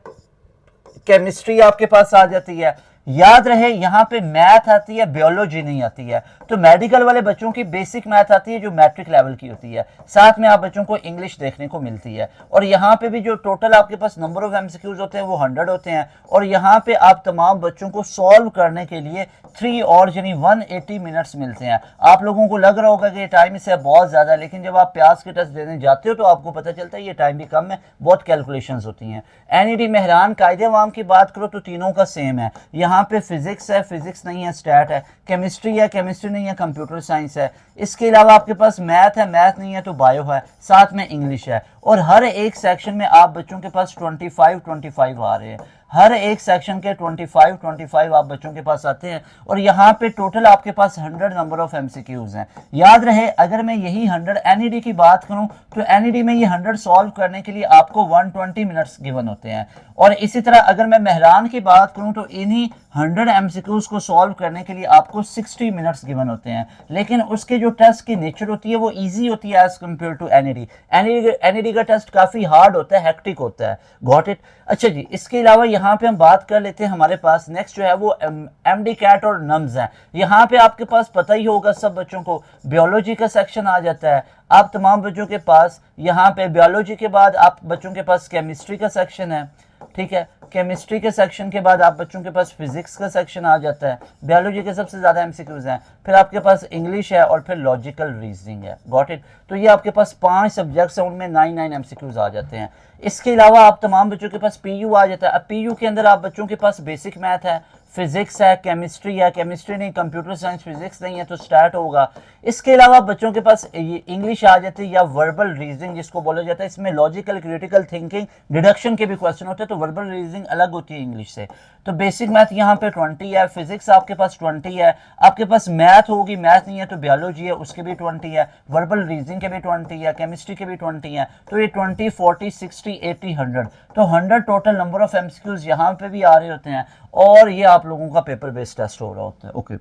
केमिस्ट्री आपके पास आ जाती है। याद रहे यहाँ पे मैथ आती है, बायोलॉजी नहीं आती है। तो मेडिकल वाले बच्चों की बेसिक मैथ आती है जो मैट्रिक लेवल की होती है, साथ में आप बच्चों को इंग्लिश देखने को मिलती है। और यहाँ पे भी जो टोटल आपके पास नंबर ऑफ एमसीक्यूज होते हैं वो 100 होते हैं, और यहाँ पे आप तमाम बच्चों को सॉल्व करने के लिए 3 और यानी 180 मिनट्स मिलते हैं। आप लोगों को लग रहा होगा कि ये टाइम इससे बहुत ज्यादा है, लेकिन जब आप प्यास के टेस्ट देने जाते हो तो आपको पता चलता है ये टाइम भी कम है, बहुत कैलकुलेशंस होती हैं। एनईटी मेहरान कायदे अवाम की बात करो तो तीनों का सेम है। यहाँ पे फिजिक्स है, फिजिक्स नहीं है, स्टैट है, केमिस्ट्री है, केमिस्ट्री नहीं है, कंप्यूटर साइंस है। इसके अलावा आपके पास मैथ है, मैथ नहीं है तो बायो है, साथ में इंग्लिश है। और हर एक सेक्शन में आप बच्चों के पास 25 आ रहे हैं, हर एक सेक्शन के 25 आप बच्चों के पास आते हैं। और यहाँ पे टोटल आपके पास 100 नंबर ऑफ एमसीक्यूज हैं। याद रहे अगर मैं यही 100 एनईडी की बात करूं तो एनईडी में ये 100 सॉल्व करने के लिए आपको 120 मिनट्स गिवन होते हैं। और इसी तरह अगर मैं मेहरान की बात करूं तो इन्हीं 100 एमसीक्यूज को सॉल्व करने के लिए आपको 60 मिनट्स गिवन होते हैं, लेकिन उसके जो टेस्ट की नेचर होती है वो इजी होती है as compare to NED. NED का टेस्ट काफी हार्ड होता है, हेक्टिक होता है। Got it? अच्छा जी, इसके अलावा यहाँ पे हम बात कर लेते हैं, हमारे पास नेक्स्ट जो है वो एमडी कैट और नम्स हैं। यहाँ पे आपके पास पता ही होगा सब बच्चों को बायोलॉजी का सेक्शन आ जाता है। आप तमाम बच्चों के पास यहाँ पे बायोलॉजी के बाद आप बच्चों के पास केमिस्ट्री का सेक्शन है, ठीक है। केमिस्ट्री के सेक्शन के बाद आप बच्चों के पास फिजिक्स का सेक्शन आ जाता है, बायोलॉजी के सबसे ज्यादा एमसीक्यूज हैं, फिर आपके पास इंग्लिश है और फिर लॉजिकल रीजनिंग है। Got it? तो ये आपके पास 5 सब्जेक्ट्स हैं, उनमें 9 एमसीक्यूज आ जाते हैं। इसके अलावा आप तमाम बच्चों के पास पीयू आ जाता है। अब पीयू के अंदर आप बच्चों के पास बेसिक मैथ है, फिजिक्स है, केमिस्ट्री है, केमिस्ट्री नहीं, कंप्यूटर साइंस, फिजिक्स नहीं है तो स्टार्ट होगा। इसके अलावा बच्चों के पास इंग्लिश आ जाती है या वर्बल रीजनिंग जिसको बोला जाता है। इसमें लॉजिकल, क्रिटिकल थिंकिंग, डिडक्शन के भी क्वेश्चन होते हैं, तो वर्बल रीजनिंग अलग होती है इंग्लिश से। तो बेसिक मैथ यहाँ पे 20 है, फिजिक्स आपके पास 20 है, आपके पास मैथ होगी, मैथ नहीं है तो बायोलॉजी है उसके भी 20 है, वर्बल रीजनिंग के भी 20 है, केमिस्ट्री के भी 20 है। तो ये 20, 40, 60, 80, 100, तो 100 टोटल नंबर ऑफ एमसीक्यूज यहाँ पे भी आ रहे होते हैं, और ये आप लोगों का पेपर बेस्ड टेस्ट हो रहा होता है। ओके,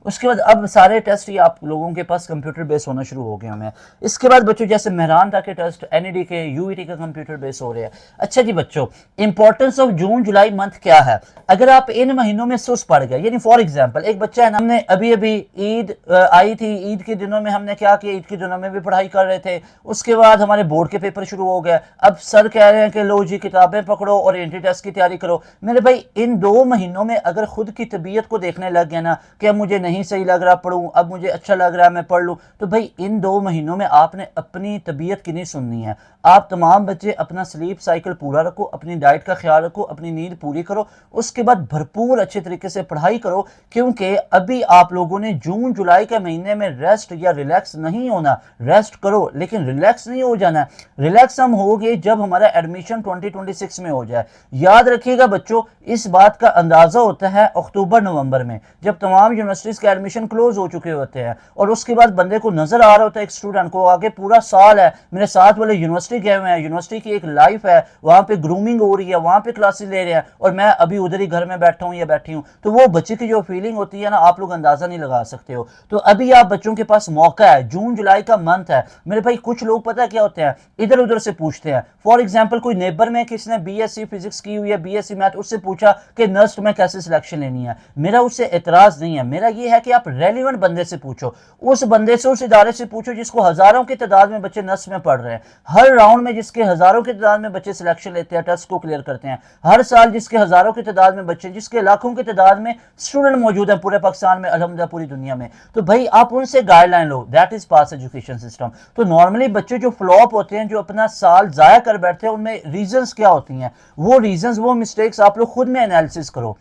उसके बाद अब सारे टेस्ट ये आप लोगों के पास कंप्यूटर बेस्ड होना शुरू हो गए हैं। इसके बाद बच्चों जैसे मेहरान तक के टेस्ट एनईडी के, यूईटी का कंप्यूटर बेस्ड हो रहे हैं। अच्छा जी बच्चों, importance of June July month क्या है? अगर आप इन महीनों में सुस्त पड़ गए, यानी फॉर एग्जांपल एक बच्चा है ना, हमने अभी अभी ईद आई थी, ईद के दिनों में हमने क्या किया, ईद के दिनों में भी पढ़ाई कर रहे थे, उसके बाद हमारे बोर्ड के पेपर शुरू हो गए। अब सर कह रहे हैं कि लो जी किताबें पकड़ो और एंट्री टेस्ट की तैयारी करो। मेरे भाई इन 2 महीनों में अगर खुद की तबीयत को देखने लग गया ना कि अब मुझे नहीं सही लग रहा पढ़ूं, अब मुझे अच्छा लग रहा है मैं पढ़ लूं, तो भाई इन 2 महीनों में आपने अपनी तबीयत की नहीं सुननी है। आप तमाम बच्चे अपना स्लीप साइकिल पूरा रखो, अपनी डाइट का ख्याल रखो, अपनी नींद पूरी करो, उसके बाद भरपूर अच्छे तरीके से पढ़ाई करो, क्योंकि अभी आप लोगों ने जून जुलाई के महीने में रेस्ट या रिलैक्स नहीं होना। रेस्ट करो लेकिन रिलैक्स नहीं हो जाना। रिलैक्स हम हो गए जब हमारा तुम्हारा एडमिशन 2026 में हो जाए। याद रखिएगा बच्चों, इस बात का अंदाजा होता है अक्टूबर नवंबर में, जब तमाम यूनिवर्सिटीज के एडमिशन क्लोज हो चुके होते हैं, और उसके बाद बंदे को नजर आ रहा होता है एक स्टूडेंट को आगे पूरा साल है, मेरे साथ वाले यूनिवर्सिटी गए हुए हैं, यूनिवर्सिटी की एक लाइफ है, वहां पे ग्रूमिंग हो रही है, वहां पे क्लासेस ले रहे हैं, और मैं अभी उधर ही घर में बैठा हूं या बैठी हूं। तो वो बच्चे की जो फीलिंग होती है ना, आप लोग अंदाजा नहीं लगा सकते हो। तो अभी आप बच्चों के पास मौका है, जून जुलाई का मंथ है मेरे भाई। कुछ लोग पता क्या होते हैं, इधर उधर से पूछते हैं। फॉर एग्जाम्पल कोई नेबर में किसने बीएससी फिजिक्स की हुई है, बीएससी मैथ, उससे पूछा कि नर्स में कैसे सिलेक्शन लेनी है। मेरा उससे एतराज नहीं है, मेरा ये है कि आप रेलिवेंट बंदे से पूछो, उस बंदे से, उस इदारे से पूछो जिसको हजारों की तादाद में बच्चे नर्स में पढ़ रहे हैं, हर राउंड में जिसके हजारों की तादाद में बच्चे सिलेक्शन लेते हैं, टेस्ट को क्लियर करते हैं, हर साल जिसके हजारों की तादाद में बच्चे, जिसके लाखों की तादाद में स्टूडेंट मौजूद है पूरे पाकिस्तान में, अल्हम्दुलिल्लाह पूरी दुनिया में। तो भाई आप उनसे guideline low, that is pass education system. तो नॉर्मली बच्चे जो फ्लॉप होते हैं, जो अपना साल जाया कर बैठते हैं, उनमें रीजंस क्या होती हैं, वो रीजंस, वो मिस्टेक्स आप लोग खुद में एनालिसिस करो।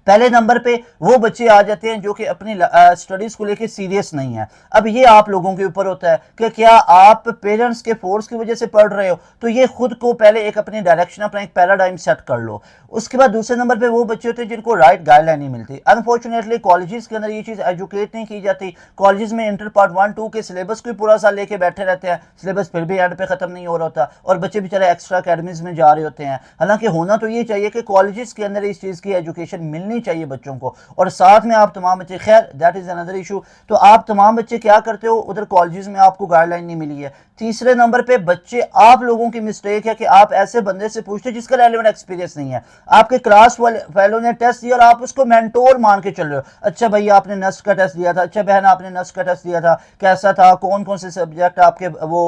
पहले नंबर पे वो बच्चे आ जाते हैं जो कि अपनी स्टडीज को लेके सीरियस नहीं है। अब ये आप लोगों के ऊपर होता है कि क्या आप पेरेंट्स के फोर्स की वजह से पढ़ रहे हो, तो ये खुद को पहले एक अपनी डायरेक्शन, अपना एक पैराडाइम सेट कर लो। उसके बाद दूसरे नंबर पे वो बच्चे होते हैं जिनको राइट गाइडलाइन नहीं मिलती। अनफॉर्चुनेटली कॉलेजेस के अंदर ये चीज़ एजुकेट नहीं की जाती। कॉलेजेस में इंटर पार्ट 1 2 के सिलेबस को पूरा साल लेके बैठे रहते हैं, सिलेबस फिर भी एंड पे खत्म नहीं हो रहा होता, और बच्चे बेचारे एक्स्ट्रा अकेडमीज में जा रहे होते हैं। हालांकि होना तो ये चाहिए कि कॉलेजेस के अंदर इस चीज़ की एजुकेशन मिलनी चाहिए बच्चों को, और साथ में आप तमाम बच्चे, खैर दैट इज अनदर इशू। तो आप तमाम बच्चे क्या करते हो, उधर कॉलेजेस में आपको गाइडलाइन नहीं मिली है। तीसरे नंबर पे बच्चे, आप लोगों की मिस्टेक है कि आप ऐसे बंदे से पूछते जिसका रेलेवेंट एक्सपीरियंस नहीं है। आपके क्लास फेलो ने टेस्ट दिया और आप उसको मेंटोर मान के चल रहे हो। अच्छा भाई आपने नस्ट का टेस्ट दिया था, अच्छा बहन आपने नस्ट का टेस्ट दिया था, कैसा था, कौन कौन से सब्जेक्ट आपके वो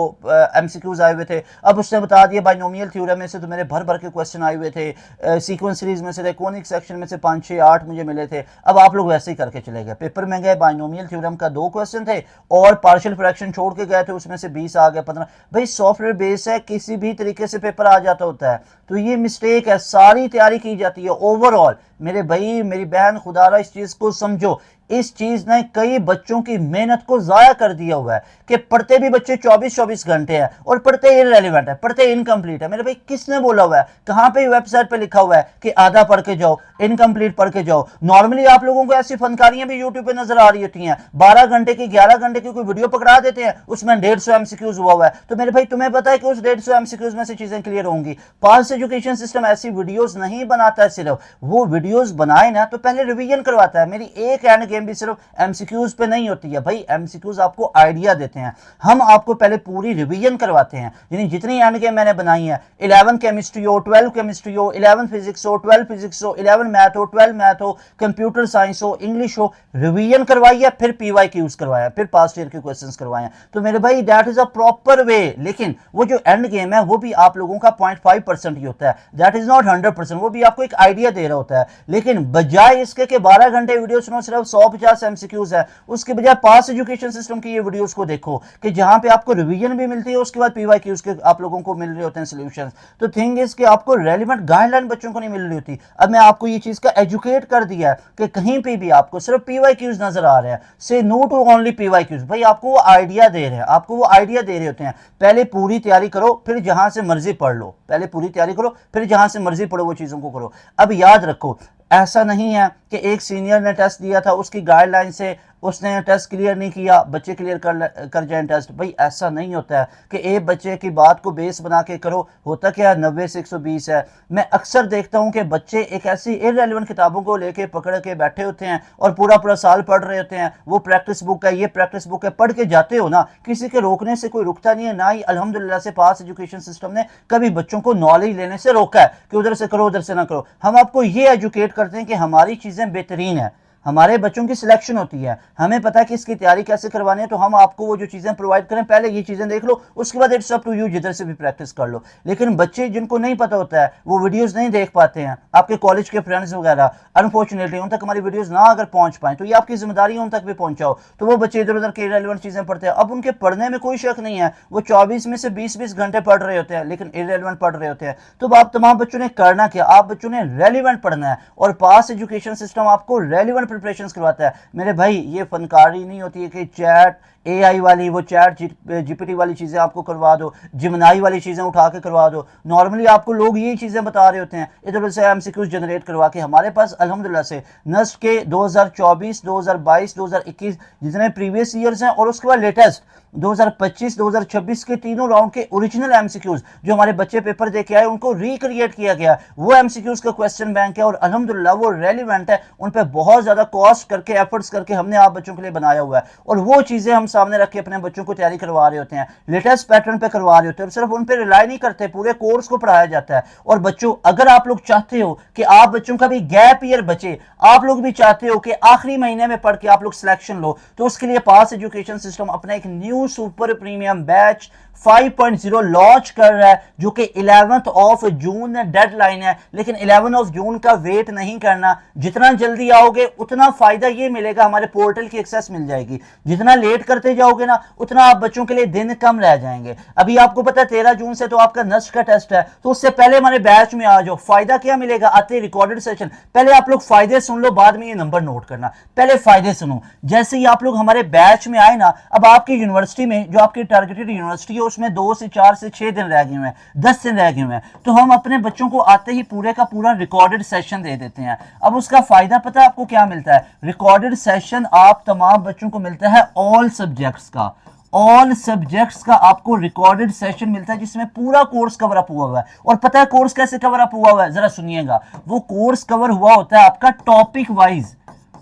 एमसीक्यूज आए हुए थे। अब उसने बता दिया बाइनोमियल थ्योरम में से तो मेरे भर भर के क्वेश्चन आए हुए थे, सीक्वेंस सीरीज में से थे, कॉनिक सेक्शन में से 5 6 8 मुझे मिले थे। अब आप लोग वैसे ही करके चले गए, पेपर में गए, बाइनोमियल थ्योरम का 2 क्वेश्चन थे और पार्शियल फ्रैक्शन छोड़ के गए थे, उसमें से 20 आ गए 15। भाई सॉफ्टवेयर बेस है, किसी भी तरीके से पेपर आ जाता होता है। तो ये मिस्टेक है, सारी तैयारी की जाती है ओवरऑल। मेरे भाई मेरी बहन, खुदारा इस चीज को समझो, इस चीज ने कई बच्चों की मेहनत को जाया कर दिया हुआ है कि पढ़ते भी बच्चे 24-24 घंटे हैं और पढ़ते इररेलेवेंट है, पढ़ते इनकम्प्लीट है। मेरे भाई किसने बोला हुआ है, कहां पे वेबसाइट पे लिखा हुआ है कि आधा पढ़ के जाओ, इनकम्प्लीट पढ़ के जाओ। नॉर्मली आप लोगों को ऐसी फनकारियां भी यूट्यूब पे नजर आ रही होती हैं, 12 घंटे की 11 घंटे की कोई वीडियो पकड़ा देते हैं, उसमें 150 एमसीक्यूज हुआ है। तो मेरे भाई तुम्हें पता है कि उस 150 एमसीक्यूज में से चीजें क्लियर होंगी। पास एजुकेशन सिस्टम ऐसी वीडियोस नहीं बनाता है, सिर्फ वो वीडियोस बनाए ना तो पहले रिवीजन करवाता है। मेरी एक एंड गेम भी सिर्फ एमसीक्यूज पे नहीं होती है भाई, एमसीक्यूज आपको आइडिया देते हैं, हम आपको पहले पूरी रिवीजन करवाते हैं। यानी जितनी एंड गेम मैंने बनाई है, 11 केमिस्ट्री हो, 12 केमिस्ट्री हो, 11 फिजिक्स हो, 12 फिजिक्स हो, 11 मैथ हो, 12 मैथ हो, कंप्यूटर साइंस हो, इंग्लिश हो, रिवीजन करवाई है, फिर पीवाई क्यूज करवाया, फिर पास्ट ईयर के क्वेश्चंस करवाए। तो मेरे भाई that is a proper way. लेकिन वो जो एंड गेम है वो भी आप लोगों का 0.5% ही होता है, दैट इज नॉट 100%, वो भी आपको एक आइडिया दे रहा होता है। लेकिन बजाय इसके कि 12 घंटे वीडियो सुनो, सिर्फ 150 एमसीक्यूज है, उसके बजाय पास एजुकेशन सिस्टम की ये वीडियोस को देखो कि जहां पे आपको रिवीजन भी मिलती है, उसके बाद पीवाईक्यूज के आप लोगों को मिल रहे होते हैं सॉल्यूशंस। तो थिंग इज कि आपको रेलेवेंट गाइडलाइन बच्चों को नहीं मिल रही होती। अब मैं आपको ये चीज का एजुकेट कर दिया है कि कहीं पे भी आपको सिर्फ पीवाईक्यूज नजर आ रहे हैं, से नो टू ओनली पीवाईक्यूज। भाई आपको वो आइडिया दे रहे हैं, आपको वो आइडिया दे रहे होते हैं। पहले पूरी तैयारी करो, फिर जहां से मर्जी पढ़ लो, पहले पूरी तैयारी करो, फिर जहां से मर्जी पढ़ो, वो चीजों को करो। अब याद रखो, ऐसा नहीं है कि एक सीनियर ने टेस्ट दिया था, उसकी गाइडलाइन से उसने टेस्ट क्लियर नहीं किया, बच्चे क्लियर कर जाए टेस्ट। भाई ऐसा नहीं होता है कि एक बच्चे की बात को बेस बना के करो। होता क्या 90 से 120 है। मैं अक्सर देखता हूं कि बच्चे एक ऐसी इररेलेवेंट किताबों को लेके पकड़ के बैठे होते हैं और पूरा पूरा साल पढ़ रहे होते हैं। वो प्रैक्टिस बुक है, ये प्रैक्टिस बुक है, पढ़ के जाते हो ना, किसी के रोकने से कोई रुकता नहीं है। ना ही अल्हम्दुलिल्लाह से पास एजुकेशन सिस्टम ने कभी बच्चों को नॉलेज लेने से रोका है कि उधर से करो उधर से ना करो। हम आपको ये एजुकेट करते हैं कि हमारी चीजें बेहतरीन है, हमारे बच्चों की सिलेक्शन होती है, हमें पता है कि इसकी तैयारी कैसे करवानी है। तो हम आपको वो जो चीज़ें प्रोवाइड करें, पहले ये चीज़ें देख लो, उसके बाद इट्स अप टू यू, जिधर से भी प्रैक्टिस कर लो। लेकिन बच्चे जिनको नहीं पता होता है, वो वीडियोस नहीं देख पाते हैं, आपके कॉलेज के फ्रेंड्स वगैरह, अनफॉर्चुनेटली उन तक हमारी वीडियोस ना अगर पहुंच पाए तो ये आपकी जिम्मेदारी है उन तक भी पहुंचाओ। तो वो बच्चे इधर उधर के इररेलेवेंट चीज़ें पढ़ते हैं। अब उनके पढ़ने में कोई शक नहीं है, वो 24 में से 20-20 घंटे पढ़ रहे होते हैं, लेकिन इररेलेवेंट पढ़ रहे होते हैं। तो आप तमाम बच्चों ने करना क्या, आप बच्चों ने रेलिवेंट पढ़ना है, और पास एजुकेशन सिस्टम आपको रेलिवेंट प्रिपरेशन करवाता है। मेरे भाई ये फनकारी नहीं होती है कि चैट AI वाली, वो चैट GPT वाली चीज़ें आपको करवा दो, जिमनाई वाली चीज़ें उठा के करवा दो। नॉर्मली आपको लोग यही चीज़ें बता रहे होते हैं, इधर उधर से MCQs जनरेट करवा के। हमारे पास अल्हम्दुलिल्लाह से नस्ट के 2024, 2022, 2021 जितने प्रीवियस ईयर्स हैं और उसके बाद लेटेस्ट 2025, 2026 के तीनों राउंड के ओरिजिनल MCQs जो हमारे बच्चे पेपर दे के आए उनको रिक्रिएट किया गया, वो MCQs का क्वेश्चन बैंक है और अल्हम्दुलिल्लाह वो रेलिवेंट है। उन पर बहुत ज़्यादा कॉस्ट करके, एफर्ट्स करके हमने आप बच्चों के लिए बनाया हुआ है और वो चीज़ें हम सामने रख के अपने बच्चों को तैयारी करवा रहे होते हैं, लेटेस्ट पैटर्न पे करवा रहे होते हैं और सिर्फ उन पर रिलाई नहीं करते, पूरे कोर्स को पढ़ाया जाता है। और बच्चों, अगर आप लोग चाहते हो कि आप बच्चों का भी गैप ईयर बचे, आप लोग भी चाहते हो कि आखिरी महीने में पढ़ के आप लोग सिलेक्शन लो, तो उसके लिए पास एजुकेशन सिस्टम अपना एक new super premium batch 5.0 launch कर रहा है, जो कि 11 जून डेडलाइन है। लेकिन 11 जून का वेट नहीं करना, जितना जल्दी आओगे उतना फायदा ये मिलेगा, हमारे पोर्टल की एक्सेस मिल जाएगी। जितना लेट करते जाओगे ना उतना आप बच्चों के लिए दिन कम रह जाएंगे। अभी आपको पता है 13 जून से तो आपका नस्ट का टेस्ट है, तो उससे पहले हमारे बैच में आ जाओ। फायदा क्या मिलेगा, आते रिकॉर्डेड सेशन। पहले आप लोग फायदे सुन लो, बाद में ये नंबर नोट करना। पहले फायदे सुनो। जैसे ही आप लोग हमारे बैच में आए ना, अब आपकी यूनिवर्सिटी में जो आपकी टारगेटेड यूनिवर्सिटी है उसमें 2 से 4 से 6 दिन रह गए हुए हैं, 10 दिन रह गए हुए हैं, तो हम अपने बच्चों को आते ही पूरे का पूरा रिकॉर्डेड सेशन दे देते हैं। अब उसका फायदा पता है आपको क्या मिलता है? रिकॉर्डेड सेशन आप तमाम बच्चों को मिलता है ऑल सब्जेक्ट्स का। ऑल सब्जेक्ट्स का आपको रिकॉर्डेड सेशन मिलता है जिसमें पूरा कोर्स कवर अप हुआ है। और पता है कोर्स कैसे कवर अप हुआ है? जरा सुनिएगा। वो कोर्स कवर हुआ होता है आपका टॉपिक वाइज।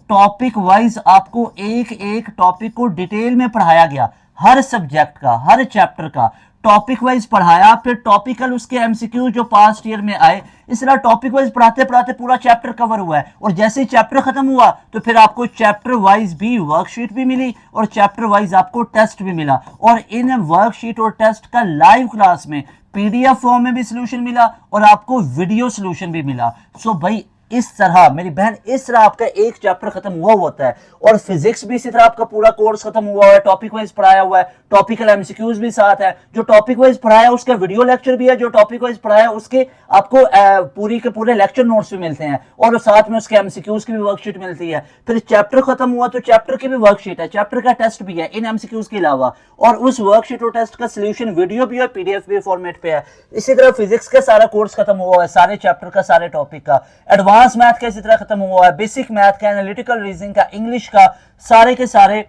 टॉपिक वाइज आपको एक एक टॉपिक को डिटेल में पढ़ाया गया, हर सब्जेक्ट का, हर चैप्टर का टॉपिक वाइज पढ़ाया। फिर टॉपिकल उसके MCQ जो पास्ट ईयर में आए, इस तरह टॉपिक वाइज पढ़ाते पढ़ाते पूरा चैप्टर कवर हुआ है। और जैसे ही चैप्टर खत्म हुआ तो फिर आपको चैप्टर वाइज भी वर्कशीट भी मिली और चैप्टर वाइज आपको टेस्ट भी मिला। और इन वर्कशीट और टेस्ट का लाइव क्लास में PDF फॉर्म में भी सोल्यूशन मिला और आपको वीडियो सोल्यूशन भी मिला। सो भाई इस तरह मेरी बहन, इस तरह आपका एक चैप्टर खत्म हुआ होता है। और फिजिक्स भी इसी तरह आपका पूरा कोर्स खत्म हुआ है, टॉपिक वाइज पढ़ाया हुआ है, टॉपिकल MCQs भी साथ है। जो टॉपिक वाइज पढ़ाया उसका वीडियो लेक्चर भी है, जो टॉपिक वाइज पढ़ाया उसके आपको पूरी के पूरे लेक्चर नोट्स भी मिलते हैं और साथ में उसके MCQs की भी वर्कशीट मिलती है। फिर चैप्टर खत्म हुआ तो चैप्टर की भी वर्कशीट है, चैप्टर का टेस्ट भी है इन MCQs के अलावा, और उस वर्कशीट और टेस्ट का सोल्यूशन वीडियो भी और PDF भी फॉर्मेट पे है। इसी तरह फिजिक्स का सारा कोर्स खत्म हुआ है, सारे चैप्टर का, सारे टॉपिक का। एडवांस मैथ का इसी तरह खत्म हुआ है, बेसिक मैथ का, एनालिटिकल रीजनिंग का, इंग्लिश का, सारे के सारे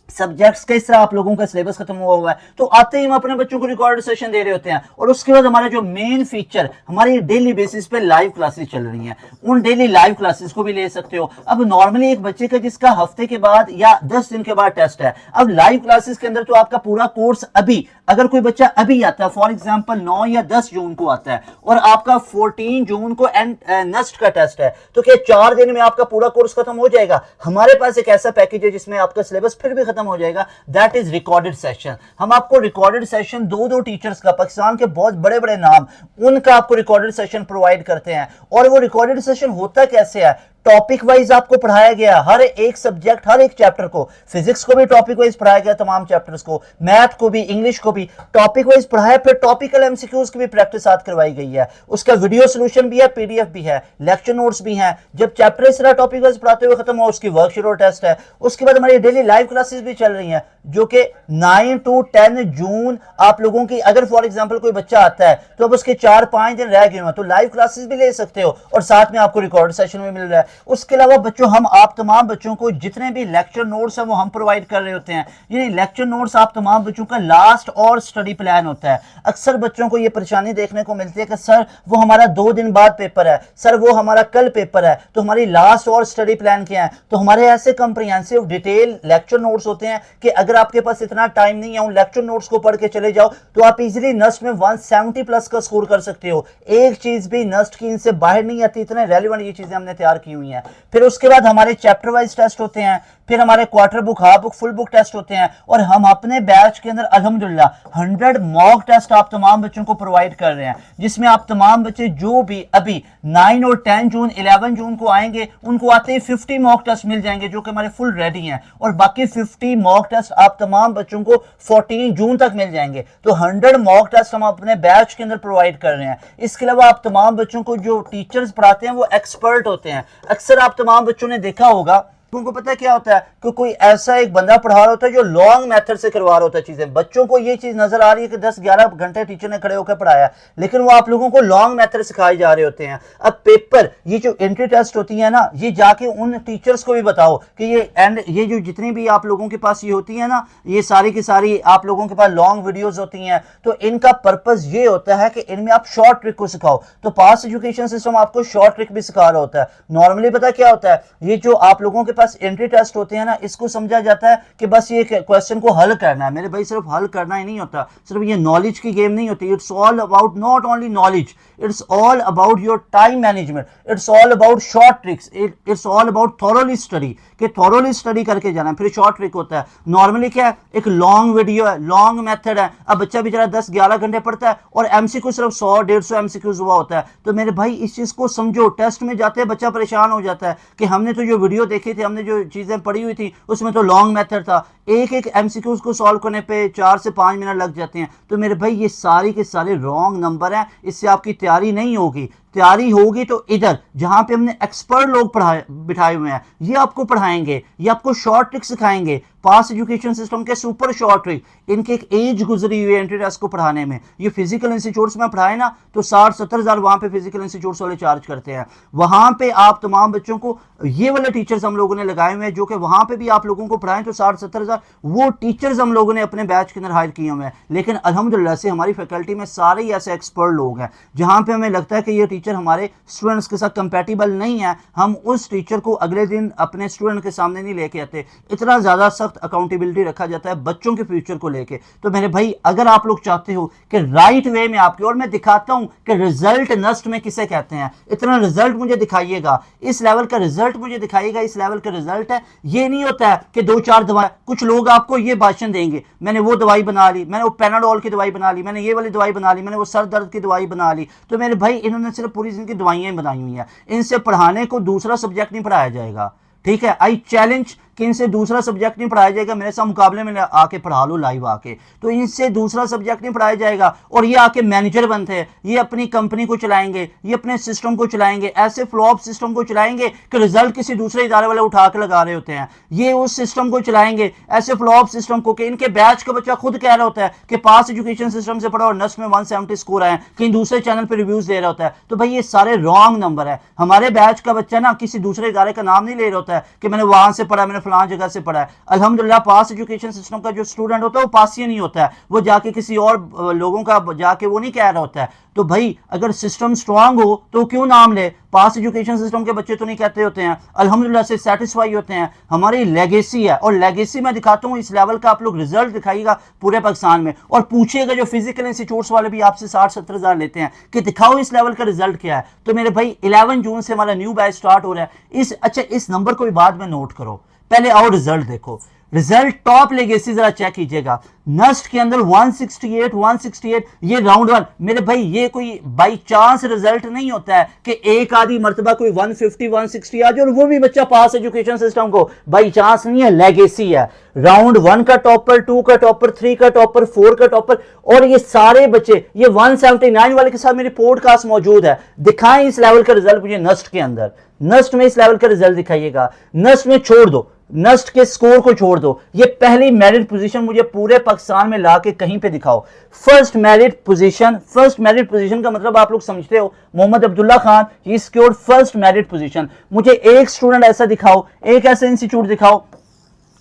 सब्जेक्ट्स का इस तरह आप लोगों का सिलेबस खत्म हुआ है। तो आते ही हम अपने बच्चों को रिकॉर्डेड सेशन दे रहे होते हैं। और उसके बाद हमारा जो मेन फीचर, हमारी डेली बेसिस पे लाइव क्लासेस चल रही हैं, उन डेली लाइव क्लासेस को भी ले सकते हो। अब नॉर्मली एक बच्चे का जिसका हफ्ते के बाद या 10 दिन के बाद टेस्ट है, अब लाइव क्लासेस के अंदर तो आपका पूरा कोर्स अभी, अगर कोई बच्चा अभी आता है, फॉर एग्जांपल 9 या 10 जून को आता है और आपका 14 जून को नेक्स्ट का टेस्ट है, तो क्या 4 दिन में आपका पूरा कोर्स खत्म हो जाएगा? हमारे पास एक ऐसा पैकेज है जिसमें आपका सिलेबस फिर भी खत्म हो जाएगा, दैट इज रिकॉर्डेड सेशन। हम आपको रिकॉर्डेड सेशन दो टीचर्स का, पाकिस्तान के बहुत बड़े बड़े नाम, उनका आपको रिकॉर्डेड सेशन प्रोवाइड करते हैं। और वो रिकॉर्डेड सेशन होता कैसे है? टॉपिक वाइज आपको पढ़ाया गया, हर एक सब्जेक्ट, हर एक चैप्टर को। फिजिक्स को भी टॉपिक वाइज पढ़ाया गया, तमाम चैप्टर्स को, मैथ को भी, इंग्लिश को भी टॉपिक वाइज पढ़ाया। फिर टॉपिकल MCQs की भी प्रैक्टिस साथ करवाई गई है, उसका वीडियो सोल्यूशन भी है, PDF भी है, लेक्चर नोट्स भी हैं। जब चैप्टर इस तरह टॉपिक वाइज पढ़ाते हुए खत्म हो, उसकी वर्कशीट और टेस्ट है। उसके बाद हमारी डेली लाइव क्लासेस भी चल रही हैं, जो कि 9 to 10 जून आप लोगों की, अगर फॉर एग्जांपल कोई बच्चा आता है तो अब उसके 4-5 दिन रह गए हैं, तो लाइव क्लासेस भी ले सकते हो और साथ में आपको रिकॉर्ड सेशन भी मिल रहा है। उसके अलावा बच्चों, हम आप तमाम बच्चों को जितने भी लेक्चर नोट्स हैं वो हम प्रोवाइड कर रहे होते हैं। ये लेक्चर नोट्स आप तमाम बच्चों का लास्ट और स्टडी प्लान होता है। अक्सर बच्चों को ये परेशानी देखने को मिलती है कि सर वो हमारा 2 दिन बाद पेपर है, सर वो हमारा कल पेपर है, तो हमारी लास्ट और स्टडी प्लान क्या है? तो हमारे ऐसे कंप्रिहेंसिव डिटेल लेक्चर नोट्स होते हैं कि अगर आपके पास इतना टाइम नहीं है उन लेक्चर नोट्स को पढ़ के चले जाओ तो आप इजीली नस्ट में 170 प्लस का स्कोर कर सकते हो। एक चीज भी नस्ट की इनसे बाहर नहीं आती, इतने रेलिवेंट ये चीजें हमने तैयार की हुई हैं। फिर उसके बाद हमारे चैप्टर वाइज टेस्ट होते हैं, फिर हमारे quarter book, half book, full book test होते हैं। और हम अपने बैच के अंदर अल्हम्दुलिल्लाह 100 मॉक टेस्ट आप तमाम बच्चों को प्रोवाइड कर रहे हैं, जिसमें आप तमाम बच्चे जो भी अभी 9 और 10 जून 11 जून को आएंगे उनको आते ही 50 मॉक टेस्ट मिल जाएंगे, जो कि हमारे फुल रेडी हैं। और बाकी 50 मॉक टेस्ट आप तमाम बच्चों को 14 जून तक मिल जाएंगे। तो 100 मॉक टेस्ट हम अपने बैच के अंदर प्रोवाइड कर रहे हैं। इसके अलावा आप तमाम बच्चों को जो टीचर्स पढ़ाते हैं वो एक्सपर्ट होते हैं। अक्सर आप तमाम बच्चों ने देखा होगा, उनको पता क्या होता है कि कोई ऐसा एक बंदा पढ़ा रहा होता है जो लॉन्ग मेथड से करवा रहा होता है चीजें। बच्चों को ये चीज नजर आ रही है कि 10-11 घंटे टीचर ने खड़े होकर पढ़ाया, लेकिन वो आप लोगों को लॉन्ग मेथड सिखाए जा रहे होते हैं। अब पेपर, ये जो एंट्री टेस्ट होती है ना, ये जाके उन टीचर्स को भी बताओ कि ये जो जितनी भी आप लोगों के पास ये होती है ना, ये सारी की सारी आप लोगों के पास लॉन्ग वीडियोज होती हैं, तो इनका पर्पज ये होता है कि इनमें आप शॉर्ट ट्रिक को सिखाओ। तो पास एजुकेशन सिस्टम आपको शॉर्ट ट्रिक भी सिखा रहा होता है। नॉर्मली पता क्या होता है, ये जो आप लोगों के एंट्री टेस्ट होते हैं ना, इसको समझा जाता है कि बस ये क्वेश्चन को हल करना है। मेरे भाई सिर्फ हल करना ही नहीं होता, सिर्फ ये नॉलेज की गेम नहीं होती। It's all about not only knowledge, it's all about your time management, it's all about short tricks, it's all about thoroughly study, कि थॉरोली स्टडी करके जाना है। फिर शॉर्ट ट्रिक होता है। नॉर्मली क्या है, एक लॉन्ग वीडियो है, लॉन्ग मेथड है। अब बच्चा बेचारा 10-11 घंटे पढ़ता है और एमसीक्यू सिर्फ 100-150 एमसीक्यूज हुआ होता है। तो मेरे भाई इस चीज को समझो, टेस्ट में जाते हैं बच्चा परेशान हो जाता है कि हमने तो जो वीडियो देखी थी, हमने जो चीजें पड़ी हुई थी, उसमें तो लॉन्ग मेथड था, एक एक एमसीक्यूज को सॉल्व करने पे 4 से 5 मिनट लग जाते हैं। तो मेरे भाई ये सारी के सारे रॉन्ग नंबर हैं, इससे आपकी तैयारी नहीं होगी। तैयारी होगी तो इधर जहां पे हमने एक्सपर्ट लोग बिठाए हुए हैं, ये आपको पढ़ाएंगे, ये आपको शॉर्ट ट्रिक सिखाएंगे। पास एजुकेशन सिस्टम के सुपर शॉर्ट ट्रिक, इनकी एक एज गुजरी हुई है एंट्री टेस्ट को पढ़ाने में। ये फिजिकल इंस्टीट्यूट्स में पढ़ाए ना, तो 60-70 हज़ार वहां पे फिजिकल इंस्टीट्यूट्स वाले चार्ज करते हैं। वहां पे आप तमाम बच्चों को ये वाले टीचर्स हम लोगों ने लगाए हुए हैं, जो कि वहां पे भी आप लोगों को पढ़ाएं तो 60-70 हज़ार वो टीचर्स हम लोगों ने अपने बैच के अंदर हायर किए हुए हैं। लेकिन अल्हम्दुलिल्लाह से हमारी फैकल्टी में सारे ही ऐसे एक्सपर्ट लोग हैं, जहां पे हमें लगता है कि ये टीचर हमारे स्टूडेंट्स के साथ कंपैटिबल नहीं है, हम उस टीचर को अगले दिन अपने स्टूडेंट के सामने नहीं लेके आते। इतना ज्यादा सख्त अकाउंटेबिलिटी रखा जाता है बच्चों के फ्यूचर को लेके। तो मेरे भाई अगर आप लोग चाहते हो कि राइट वे में आपके, और मैं दिखाता हूं कि रिजल्ट नस्ट में किसे कहते हैं, इतना रिजल्ट मुझे दिखाइएगा, इस लेवल का रिजल्ट मुझे दिखाइएगा, इस लेवल का रिजल्ट है। ये नहीं होता है कि 2-4 दवाएं, कुछ लोग आपको ये भाषण देंगे, मैंने वो दवाई बना ली, मैंने वो पैनाडोल की दवाई बना ली, मैंने ये वाली दवाई बना ली, मैंने वो सर दर्द की दवाई बना ली। तो मेरे भाई इन्होंने सिर्फ पूरी जिंदगी दवाइयां बनाई हुई हैं, इनसे पढ़ाने को दूसरा सब्जेक्ट नहीं पढ़ाया जाएगा। ठीक है, आई चैलेंज कि इनसे दूसरा सब्जेक्ट नहीं पढ़ाया जाएगा। मेरे साथ मुकाबले में आके पढ़ा लो लाइव आके, तो इनसे दूसरा सब्जेक्ट नहीं पढ़ाया जाएगा। और ये आके मैनेजर बनते हैं, ये अपनी कंपनी को चलाएंगे, ये अपने सिस्टम को चलाएंगे, ऐसे फ्लॉप सिस्टम को चलाएंगे कि रिजल्ट किसी दूसरे इदारे वाले उठा के लगा रहे होते हैं। ये उस सिस्टम को चलाएंगे, ऐसे फ्लॉप सिस्टम को, कि इनके बैच का बच्चा खुद कह रहा होता है कि पास एजुकेशन सिस्टम से पढ़ा और नस्ट में 170 स्कोर आए, कहीं दूसरे चैनल पर रिव्यूज दे रहा होता है। तो भाई ये सारे रॉन्ग नंबर है। हमारे बैच का बच्चा ना किसी दूसरे इदारे का नाम नहीं ले रहा होता है कि मैंने वहां से पढ़ा, मैंने फलां जगह से पढ़ा। अल्हम्दुलिल्लाह पास एजुकेशन सिस्टम का जो स्टूडेंट होता है वो पासी नहीं होता है, वो जाके किसी और लोगों का जाके वो नहीं कह रहा होता है। तो भाई अगर सिस्टम स्ट्रांग हो तो क्यों नाम ले, पास एजुकेशन सिस्टम के बच्चे तो नहीं कहते होते हैं, अल्हम्दुलिल्लाह से सेटिस्फाई होते हैं। हमारी लेगेसी है, और लेगेसी मैं दिखाता हूँ, इस लेवल का आप लोग रिजल्ट दिखाइएगा पूरे पाकिस्तान में, और पूछिएगा जो फिजिकल इंस्टीट्यूट्स वाले भी आपसे 60-70 हज़ार लेते हैं कि दिखाओ इस लेवल का रिजल्ट क्या है। तो मेरे भाई 11 जून से हमारा न्यू बैच स्टार्ट हो रहा है। इस नंबर को भी बाद में नोट करो, पहले आओ रिजल्ट देखो। रिजल्ट टॉप लेगेसी जरा चेक कीजिएगा, नस्ट के अंदर 168 ये राउंड 1। मेरे भाई ये कोई बाई चांस रिजल्ट नहीं होता है कि एक आधी मर्तबा कोई 150-160 आ जाए और वो भी बच्चा पास एजुकेशन सिस्टम को, बाई चांस नहीं है, लेगेसी है। राउंड 1 का टॉपर, 2 का टॉपर, 3 का टॉपर, 4 का टॉपर, और ये सारे बच्चे, ये 179 वाले के साथ मेरी पॉडकास्ट मौजूद है। दिखाएं इस लेवल का रिजल्ट मुझे नस्ट के अंदर, नस्ट में इस लेवल का रिजल्ट दिखाइएगा। नस्ट में छोड़ दो, नस्ट के स्कोर को छोड़ दो, ये पहली मेरिट पोजीशन मुझे पूरे पाकिस्तान में लाके कहीं पे दिखाओ। फर्स्ट मेरिट पोजीशन का मतलब आप लोग समझते हो, मोहम्मद अब्दुल्ला खान ही सिक्योर्ड फर्स्ट मेरिट पोजीशन। मुझे एक स्टूडेंट ऐसा दिखाओ, एक ऐसा इंस्टीट्यूट दिखाओ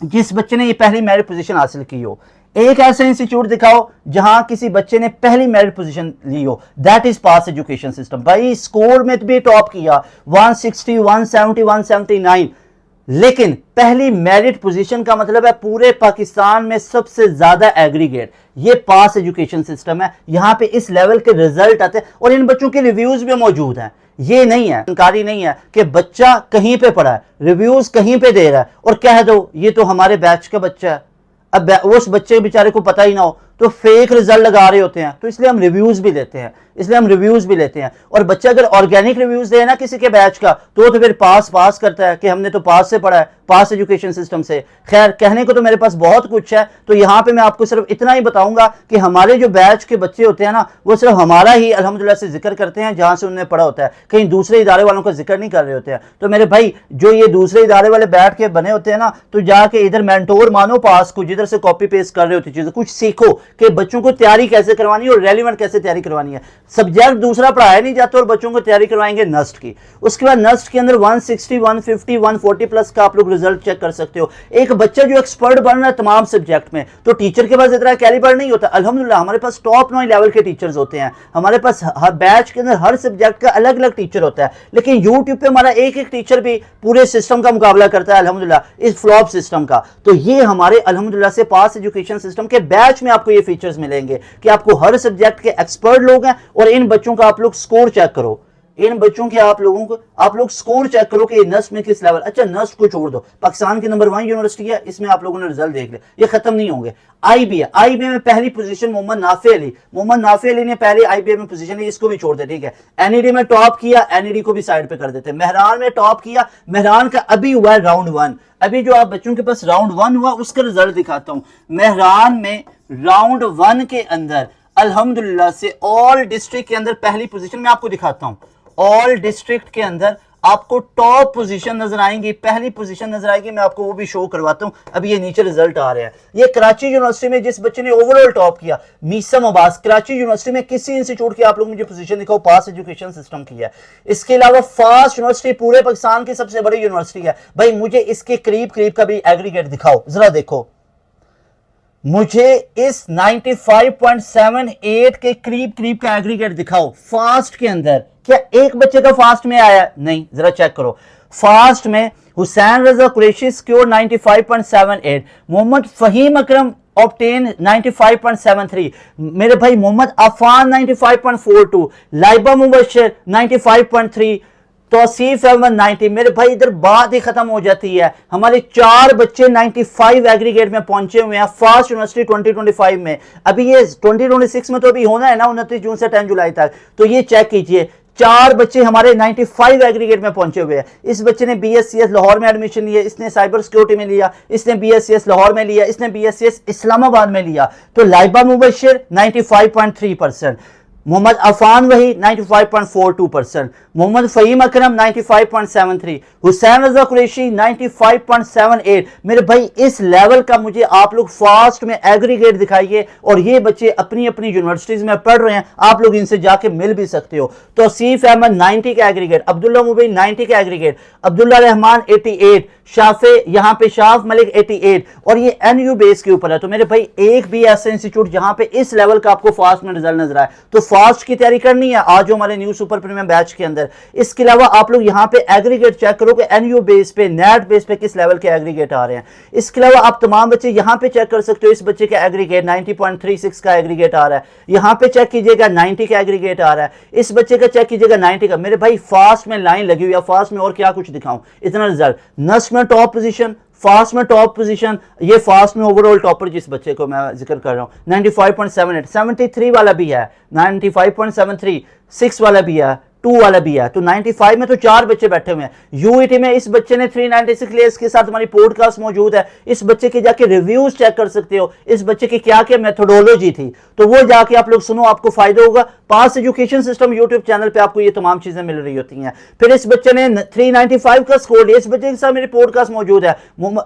जिस बच्चे ने ये पहली मेरिट पोजीशन हासिल की हो। एक ऐसा इंस्टीट्यूट दिखाओ जहां किसी बच्चे ने पहली मेरिट पोजीशन ली हो, that is pass education system. भाई स्कोर में भी टॉप किया, 160, 170, 179, लेकिन पहली मेरिट पोजीशन का मतलब है पूरे पाकिस्तान में सबसे ज्यादा एग्रीगेट। ये पास एजुकेशन सिस्टम है, यहां पे इस लेवल के रिजल्ट आते हैं और इन बच्चों के रिव्यूज भी मौजूद हैं। ये नहीं है, जानकारी नहीं है कि बच्चा कहीं पे पढ़ा है, रिव्यूज कहीं पे दे रहा है और कह दो ये तो हमारे बैच का बच्चा है। अब उस बच्चे बेचारे को पता ही ना हो तो फेक रिजल्ट लगा रहे होते हैं, तो इसलिए हम रिव्यूज भी देते हैं। इसलिए हम रिव्यूज भी लेते हैं। और बच्चा अगर ऑर्गेनिक रिव्यूज दे ना किसी के बैच का तो फिर पास करता है कि हमने तो पास से पढ़ा है, पास एजुकेशन सिस्टम से। खैर कहने को तो मेरे पास बहुत कुछ है, तो यहाँ पे मैं आपको सिर्फ इतना ही बताऊंगा कि हमारे जो बैच के बच्चे होते हैं ना वो सिर्फ हमारा ही अल्हम्दुलिल्लाह से जिक्र करते हैं जहां से उन्होंने पढ़ा होता है, कहीं दूसरे इदारे वालों का जिक्र नहीं कर रहे होते हैं। तो मेरे भाई जो ये दूसरे इदारे वाले बैठ के बने होते हैं ना, तो जाके इधर मेंटोर मानो पास को, जिधर से कॉपी पेस्ट कर रहे होते चीजें, कुछ सीखो कि बच्चों को तैयारी कैसे करवानी है और रेलिवेंट कैसे तैयारी करवानी है। सब्जेक्ट दूसरा पढ़ाया नहीं जाता और बच्चों को तैयारी करवाएंगे नस्ट की। उसके बाद नस्ट के अंदर 160, 150, 140 प्लस का आप लोग रिजल्ट चेक कर सकते हो। एक बच्चा जो एक्सपर्ट बन रहा है तमाम सब्जेक्ट में, तो टीचर के पास इतना कैलिबर नहीं होता। अल्हम्दुलिल्लाह हमारे पास टॉप 9 लेवल के टीचर्स होते हैं, हमारे पास हर बैच के अंदर हर सब्जेक्ट का अलग अलग टीचर होता है। लेकिन यूट्यूब पे हमारा एक एक टीचर भी पूरे सिस्टम का मुकाबला करता है अल्हम्दुलिल्लाह, इस फ्लॉप सिस्टम का। तो ये हमारे अल्हम्दुलिल्लाह से पास एजुकेशन सिस्टम के बैच में आपको ये फीचर्स मिलेंगे कि आपको हर सब्जेक्ट के एक्सपर्ट लोग हैं और इन बच्चों का आप लोग स्कोर चेक करो। इन बच्चों के आप लोग स्कोर चेक करो कि नस्ट में किस लेवल। अच्छा नस्ट को छोड़ दो, पाकिस्तान की नंबर 1 यूनिवर्सिटी है, इसमें आप लोगों ने रिजल्ट देख लिया, ये खत्म नहीं होंगे। आईबी है, आईबी में पहली पोजीशन मोहम्मद नाफे अली ने पहले आईबीए में पोजीशन ली, इसको भी छोड़ दे, ठीक है। एनईडी में टॉप किया, एनईडी को भी साइड पे कर देते। मेहरान में टॉप किया, मेहरान का अभी हुआ है राउंड 1, अभी जो आप बच्चों के पास राउंड 1 हुआ उसका रिजल्ट दिखाता हूं। मेहरान में राउंड 1 के अंदर अल्हम्दुलिल्लाह से ऑल डिस्ट्रिक्ट के अंदर पहली पोजीशन में आपको दिखाता हूं। ऑल डिस्ट्रिक्ट के अंदर आपको टॉप पोजीशन नजर आएंगी, पहली पोजीशन नजर आएगी, मैं आपको वो भी शो करवाता हूं। अभी ये नीचे रिजल्ट आ रहे हैं। ये कराची यूनिवर्सिटी में जिस बच्चे ने ओवरऑल टॉप किया, मीसम अब्बास, कराची यूनिवर्सिटी में किसी इंस्टीट्यूट की आप लोग मुझे पोजीशन दिखाओ पास एजुकेशन सिस्टम की है। इसके अलावा फास्ट यूनिवर्सिटी पूरे पाकिस्तान की सबसे बड़ी यूनिवर्सिटी है भाई, मुझे इसके करीब का भी एग्रीगेट दिखाओ जरा, देखो मुझे इस 95.78 के करीब का एग्रीगेट दिखाओ फास्ट के अंदर। क्या एक बच्चे का फास्ट में आया? नहीं, जरा चेक करो। फास्ट में हुसैन रजा कुरैशी स्कोर 95.78, मोहम्मद फहीम अकरम ऑब्टेन 95.73, मेरे भाई मोहम्मद अफान 95.42, लाइबा मुबशर 95.3, तौसीफ अहमद 90। मेरे भाई इधर बात ही खत्म हो जाती है। हमारे 4 बच्चे 95 एग्रीगेट में पहुंचे हुए हैं फास्ट यूनिवर्सिटी 2025 में। अभी ये 2026 में तो अभी होना है ना, 29 जून से 10 जुलाई तक, तो ये चेक कीजिए 4 बच्चे हमारे 95 एग्रीगेट में पहुंचे हुए हैं। इस बच्चे ने BScs लाहौर में एडमिशन लिया, इसने साइबर सिक्योरिटी में लिया, इसने BScs लाहौर में लिया, इसने BScs इस्लामाबाद में लिया। तो लाइबा मुबशर 95.3%, मोहम्मद अफान वही 95.42%, मोहम्मद फहीम अकरम 95.73, हुसैन रजा कुरैशी 95.78। मेरे भाई इस लेवल का मुझे आप लोग फास्ट में एग्रीगेट दिखाइए, और ये बच्चे अपनी अपनी यूनिवर्सिटीज में पढ़ रहे हैं, आप लोग इनसे जाके मिल भी सकते हो। तौसीफ अहमद 90 का एग्रीगेट, अब्दुल्ला मुबीन 90 का एग्रीगेट, अब्दुल्ला रहमान 88, शाफे यहाँ पे शाफ मलिक 88, और ये NU बेस के ऊपर है। तो मेरे भाई एक भी ऐसा इंस्टीट्यूट जहां पे इस लेवल का आपको फास्ट में रिजल्ट नजर आए तो फास्ट की तैयारी करनी है आज जो हमारे न्यू सुपर प्रीमियम बैच के अंदर। इसके अलावा आप लोग यहाँ पे एग्रीगेट चेक करो कि NU बेस पे, नेट बेस पे किस लेवल के एग्रीगेट आ रहे हैं। इसके अलावा आप तमाम बच्चे यहाँ पे चेक कर सकते हो, इस बच्चे का एग्रीगेट 90.36 का एग्रीगेट आ रहा है, यहाँ पे चेक कीजिएगा 90 का एग्रीगेट आ रहा है, इस बच्चे का चेक कीजिएगा 90 का। मेरे भाई फास्ट में लाइन लगी हुई है, फास्ट में और क्या कुछ दिखाऊं, इतना रिजल्ट। नस्ट में टॉप पोजीशन, फास्ट में टॉप पोजीशन, ये फास्ट में ओवरऑल टॉपर जिस बच्चे को मैं जिक्र कर रहा हूं 95.78, 73 वाला भी है, 95.73, 6 वाला भी है, 2 वाला भी है। तो 95 में तो 4 बच्चे बैठे हुए हैं। यूईटी में इस बच्चे ने 396 लिया, इसके साथ हमारी पॉडकास्ट मौजूद है, इस बच्चे के जाके रिव्यूज चेक कर सकते हो, इस बच्चे की क्या क्या मेथोडोलॉजी थी, तो वो जाके आप लोग सुनो, आपको फायदा होगा। पास एजुकेशन सिस्टम यूट्यूब चैनल पे आपको ये तमाम चीजें मिल रही होती हैं। फिर इस बच्चे ने 395 का स्कोर लिया, इस बच्चे के साथ मेरी पॉडकास्ट मौजूद है,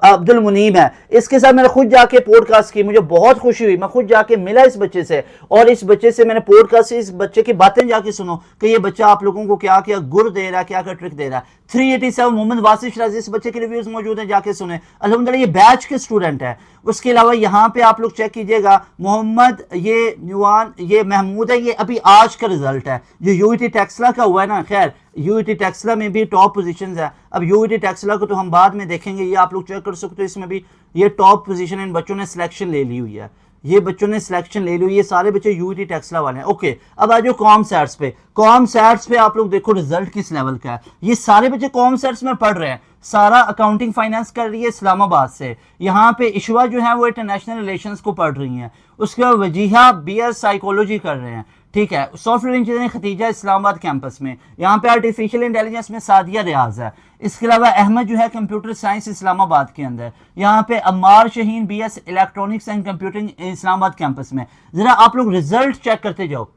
अब्दुल मुनीम है, इसके साथ मैंने खुद जाके पॉडकास्ट की, मुझे बहुत खुशी हुई, मैं खुद जाके मिला इस बच्चे से, और इस बच्चे से मैंने पॉडकास्ट से इस बच्चे की बातें जाके सुनो कि ये बच्चा आप लोगों को क्या क्या गुर दे रहा है, क्या क्या ट्रिक दे रहा है। 387 मोहम्मद वासिफ राजी, इस बच्चे के रिव्यूज मौजूद है, जाके सुने, अल्हम्दुलिल्लाह ये बैच के स्टूडेंट है। उसके अलावा यहाँ पे आप लोग चेक कीजिएगा मोहम्मद ये न्यूआन, ये महमूद है, ये अभी आज का रिजल्ट है जो यूईटी टेक्सला का हुआ है ना। खैर यूईटी टेक्सला में भी टॉप पोजीशंस है, अब यूईटी टेक्सला को तो हम बाद में देखेंगे, ये आप लोग चेक कर सकते हो, इसमें भी ये टॉप पोजीशन इन बच्चों ने सिलेक्शन ले ली हुई है, ये बच्चों ने सिलेक्शन ले ली, ये सारे बच्चे यूईटी टेक्सला वाले हैं। ओके, अब आ जाओ कॉम सैट्स पे। कॉम सैट्स पे आप लोग देखो रिजल्ट किस लेवल का है। ये सारे बच्चे कॉम सैट्स में पढ़ रहे हैं, सारा अकाउंटिंग फाइनेंस कर रही है इस्लामाबाद से, यहाँ पे इशवा जो है वो इंटरनेशनल रिलेशंस को पढ़ रही हैं, उसके बाद वजीहा BS साइकोलॉजी कर रहे हैं, ठीक है, software engineering Khadija Islamabad campus में, यहाँ पे आर्टिफिशियल इंटेलिजेंस में सादिया रियाज है। इसके अलावा अहमद जो है कंप्यूटर साइंस इस्लामाबाद के अंदर, यहाँ पे Ammar Shaheen BS electronics and computing Islamabad campus में। जरा आप लोग रिजल्ट चेक करते जाओ,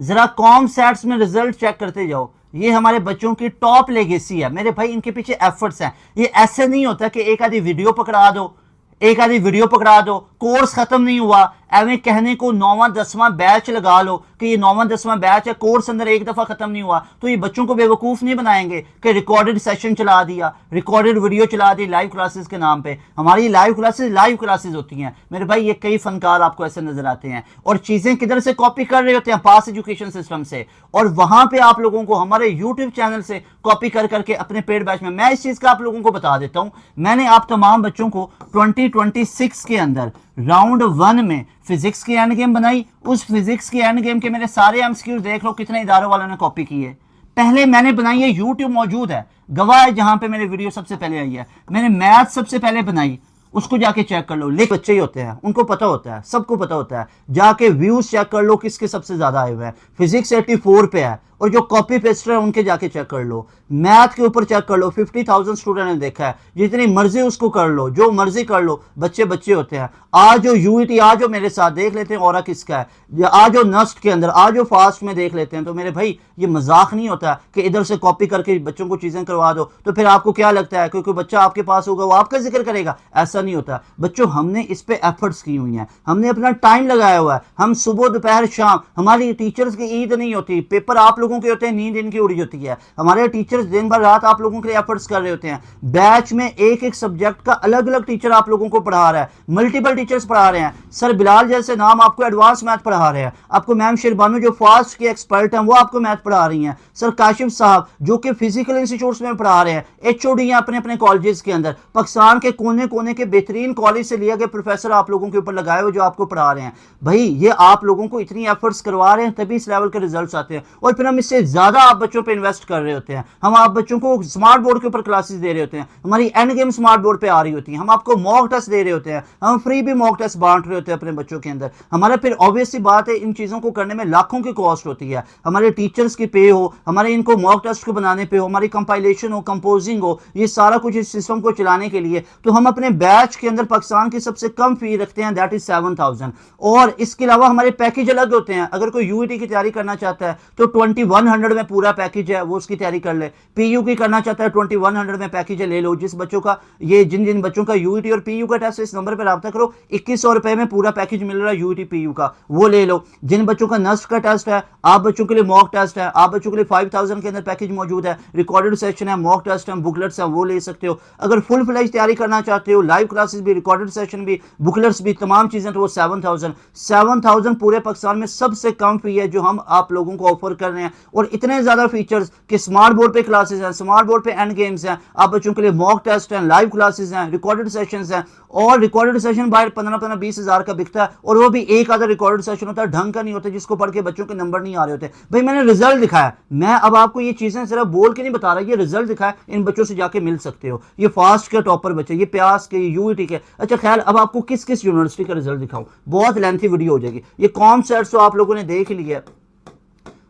जरा कॉम सेट्स में रिजल्ट चेक करते जाओ। ये हमारे बच्चों की टॉप लेगेसी है मेरे भाई, इनके पीछे एफर्ट्स हैं। ये ऐसे नहीं होता कि एक आधी वीडियो पकड़ा दो, एक आधी वीडियो पकड़ा दो, कोर्स खत्म नहीं हुआ, एवं कहने को 9वां 10वां बैच लगा लो कि ये 9वां 10वां बैच है, कोर्स अंदर एक दफा खत्म नहीं हुआ, तो ये बच्चों को बेवकूफ नहीं बनाएंगे कि रिकॉर्डेड सेशन चला दिया, रिकॉर्डेड वीडियो चला दी लाइव क्लासेस के नाम पे। हमारी लाइव क्लासेस होती हैं मेरे भाई। ये कई फनकार आपको ऐसे नजर आते हैं और चीजें किधर से कॉपी कर रहे होते हैं, पास एजुकेशन सिस्टम से, और वहां पे आप लोगों को हमारे यूट्यूब चैनल से कॉपी कर करके अपने पेड बैच में। मैं इस चीज का आप लोगों को बता देता हूं, मैंने आप तमाम बच्चों को 2026 के अंदर राउंड 1 में फिजिक्स की एंड गेम बनाई। उस फिजिक्स की एंड गेम के मेरे सारे एमसीक्यू देख लो कितने इदारों वालों ने कॉपी किए। पहले मैंने बनाई है, यूट्यूब मौजूद है, गवाह है, जहां पे मेरे वीडियो सबसे पहले आई है। मैंने मैथ सबसे पहले बनाई, उसको जाके चेक कर लो। लेकिन बच्चे ही होते हैं, उनको पता होता है, सबको पता होता है, जाके व्यूज चेक कर लो किसके सबसे ज्यादा आए हुए हैं। फिजिक्स 84 पे है, और जो कॉपी पेस्टर है उनके जाके चेक कर लो। मैथ के ऊपर चेक कर लो, 50,000 स्टूडेंट ने देखा है, जितनी मर्जी उसको कर लो, जो मर्जी कर लो, बच्चे बच्चे होते हैं। आज जो यूईटी, आज जो मेरे साथ देख लेते हैं और किसका है, आज जो नस्ट के अंदर, आज जो फास्ट में देख लेते हैं। तो मेरे भाई ये मजाक नहीं होता कि इधर से कॉपी करके बच्चों को चीजें करवा दो, तो फिर आपको क्या लगता है क्योंकि बच्चा आपके पास होगा वो आपका जिक्र करेगा? ऐसा नहीं होता बच्चों, हमने इस पे एफर्ट्स की हुई हैं, हमने अपना टाइम लगाया हुआ है। हम सुबह दोपहर शाम, हमारी टीचर्स की ईद नहीं होती, पेपर आप लोगों के होते हैं, नींद इनकी उड़ी होती है। हमारे टीचर्स दिन भर रात आप लोगों के लिए एफर्ट्स कर रहे होते हैं। बैच में एक एक सब्जेक्ट का अलग अलग टीचर आप लोगों को पढ़ा रहा है, मल्टीपल टीचर्स पढ़ा रहे हैं। सर बिलाल जैसे नाम आपको एडवांस मैथ पढ़ा रहे हैं, आपको मैम शेरबानू जो फास्ट के एक्सपर्ट हैं वो आपको मैथ पढ़ा रही हैं। सर काशिफ साहब जो कि फिजिकल इंस्टीट्यूट्स में पढ़ा रहे हैं, एचओडी हैं अपने अपने कॉलेजेस के अंदर। पाकिस्तान के कोने कोने के बेहतरीन कॉलेज से लिया गया प्रोफेसर आप लोगों के ऊपर लगाए हुए जो आपको पढ़ा रहे हैं। भाई ये आप लोगों को इतनी एफर्ट्स करवा रहे हैं तभी इस लेवल के रिजल्ट्स आते हैं, और फिर हम इससे ज्यादा आप बच्चों पे इन्वेस्ट कर रहे होते हैं। हम आप बच्चों को स्मार्ट बोर्ड के ऊपर क्लासेस दे रहे होते हैं, हमारी एंड गेम स्मार्ट बोर्ड पे आ रही होती है, हम आपको मॉक टेस्ट दे रहे होते हैं, हम फ्री भी मॉक टेस्ट बांट रहे होते हैं अपने बच्चों के अंदर। हमारा फिर ऑब्वियस सी बात है इन चीजों को करने में लाखों की कॉस्ट होती है। हमारे टीचर्स की पे हो, हमारे इनको मॉक टेस्ट को बनाने पे हो, हमारी कंपाइलेशन हो, कंपोजिंग हो, ये सारा कुछ इस सिस्टम को चलाने के लिए। तो हम अपने बैच के अंदर पाकिस्तान की सबसे कम फी रखते हैं, दैट इज 7,000। और इसके अलावा हमारे पैकेज अलग होते हैं। अगर कोई यूईटी की तैयारी करना चाहता है तो 2100 में पूरा पैकेज है, वो उसकी तैयारी कर ले। पीयू की करना चाहता है 2100 में पैकेज है, ले लो। जिस बच्चों का ये जिन बच्चों का यूईटी और पीयू का टेस्ट, इस नंबर पर रब्ता करो, 2100 रुपए में पूरा पैकेज मिल रहा है यूईटी पीयू का, वो ले लो। जिन बच्चों का नस्ट का टेस्ट है, आप बच्चों के लिए मॉक टेस्ट है, आप बच्चों के लिए 5000 के अंदर पैकेज मौजूद है, रिकॉर्डेड सेशन है, मॉक टेस्ट है, बुकलेट्स है, वो ले सकते हो। अगर फुल फ्लेज तैयारी करना चाहते हो, लाइव क्लासेस भी, रिकॉर्डेड सेशन भी, बुकलेट्स भी, तमाम चीजें, तो वो 7,000 पूरे पाकिस्तान में सबसे कम फी है जो हम आप लोगों को ऑफर कर रहे हैं। और इतने ज्यादा फीचर्स कि स्मार्ट बोर्ड पे क्लासेस हैं, स्मार्ट बोर्ड पे एंड गेम्स हैं, आप बच्चों के लिए मॉक टेस्ट हैं, लाइव क्लासेस हैं, रिकॉर्डेड सेशंस हैं। और रिकॉर्डेड सेशन बाहर 15-20 हजार का बिकता है, और वो भी एक आधा रिकॉर्डेड सेशन होता है, ढंग का नहीं होता, जिसको पढ़ के बच्चों के नंबर नहीं आ रहे होते। भाई मैंने रिजल्ट दिखाया, मैं अब आपको ये चीजें सिर्फ बोल के नहीं बता रहा, ये रिजल्ट दिखाया, इन बच्चों से जाके मिल सकते हो। ये फास्ट के टॉपर बच्चे, ये प्यास के, यूईटी के। अच्छा खैर, अब आपको किस किस यूनिवर्सिटी का रिजल्ट दिखाऊं, बहुत लेंथी वीडियो हो जाएगी। ये कॉम सेट्स तो आप लोगों ने देख लिया,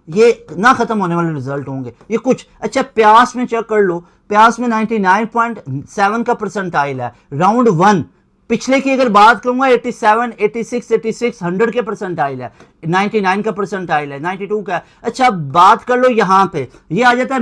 ये ना खत्म होने वाले रिजल्ट होंगे ये कुछ। अच्छा प्यास में चेक कर लो, प्यास में 99.7 का परसेंटाइल है, राउंड 1। पिछले की अगर बात करूंगा 87, 86, 100 के परसेंटाइल है, 99 का परसेंटाइल है, 92 का है। अच्छा बात कर लो यहाँ पे, ये आ जाता है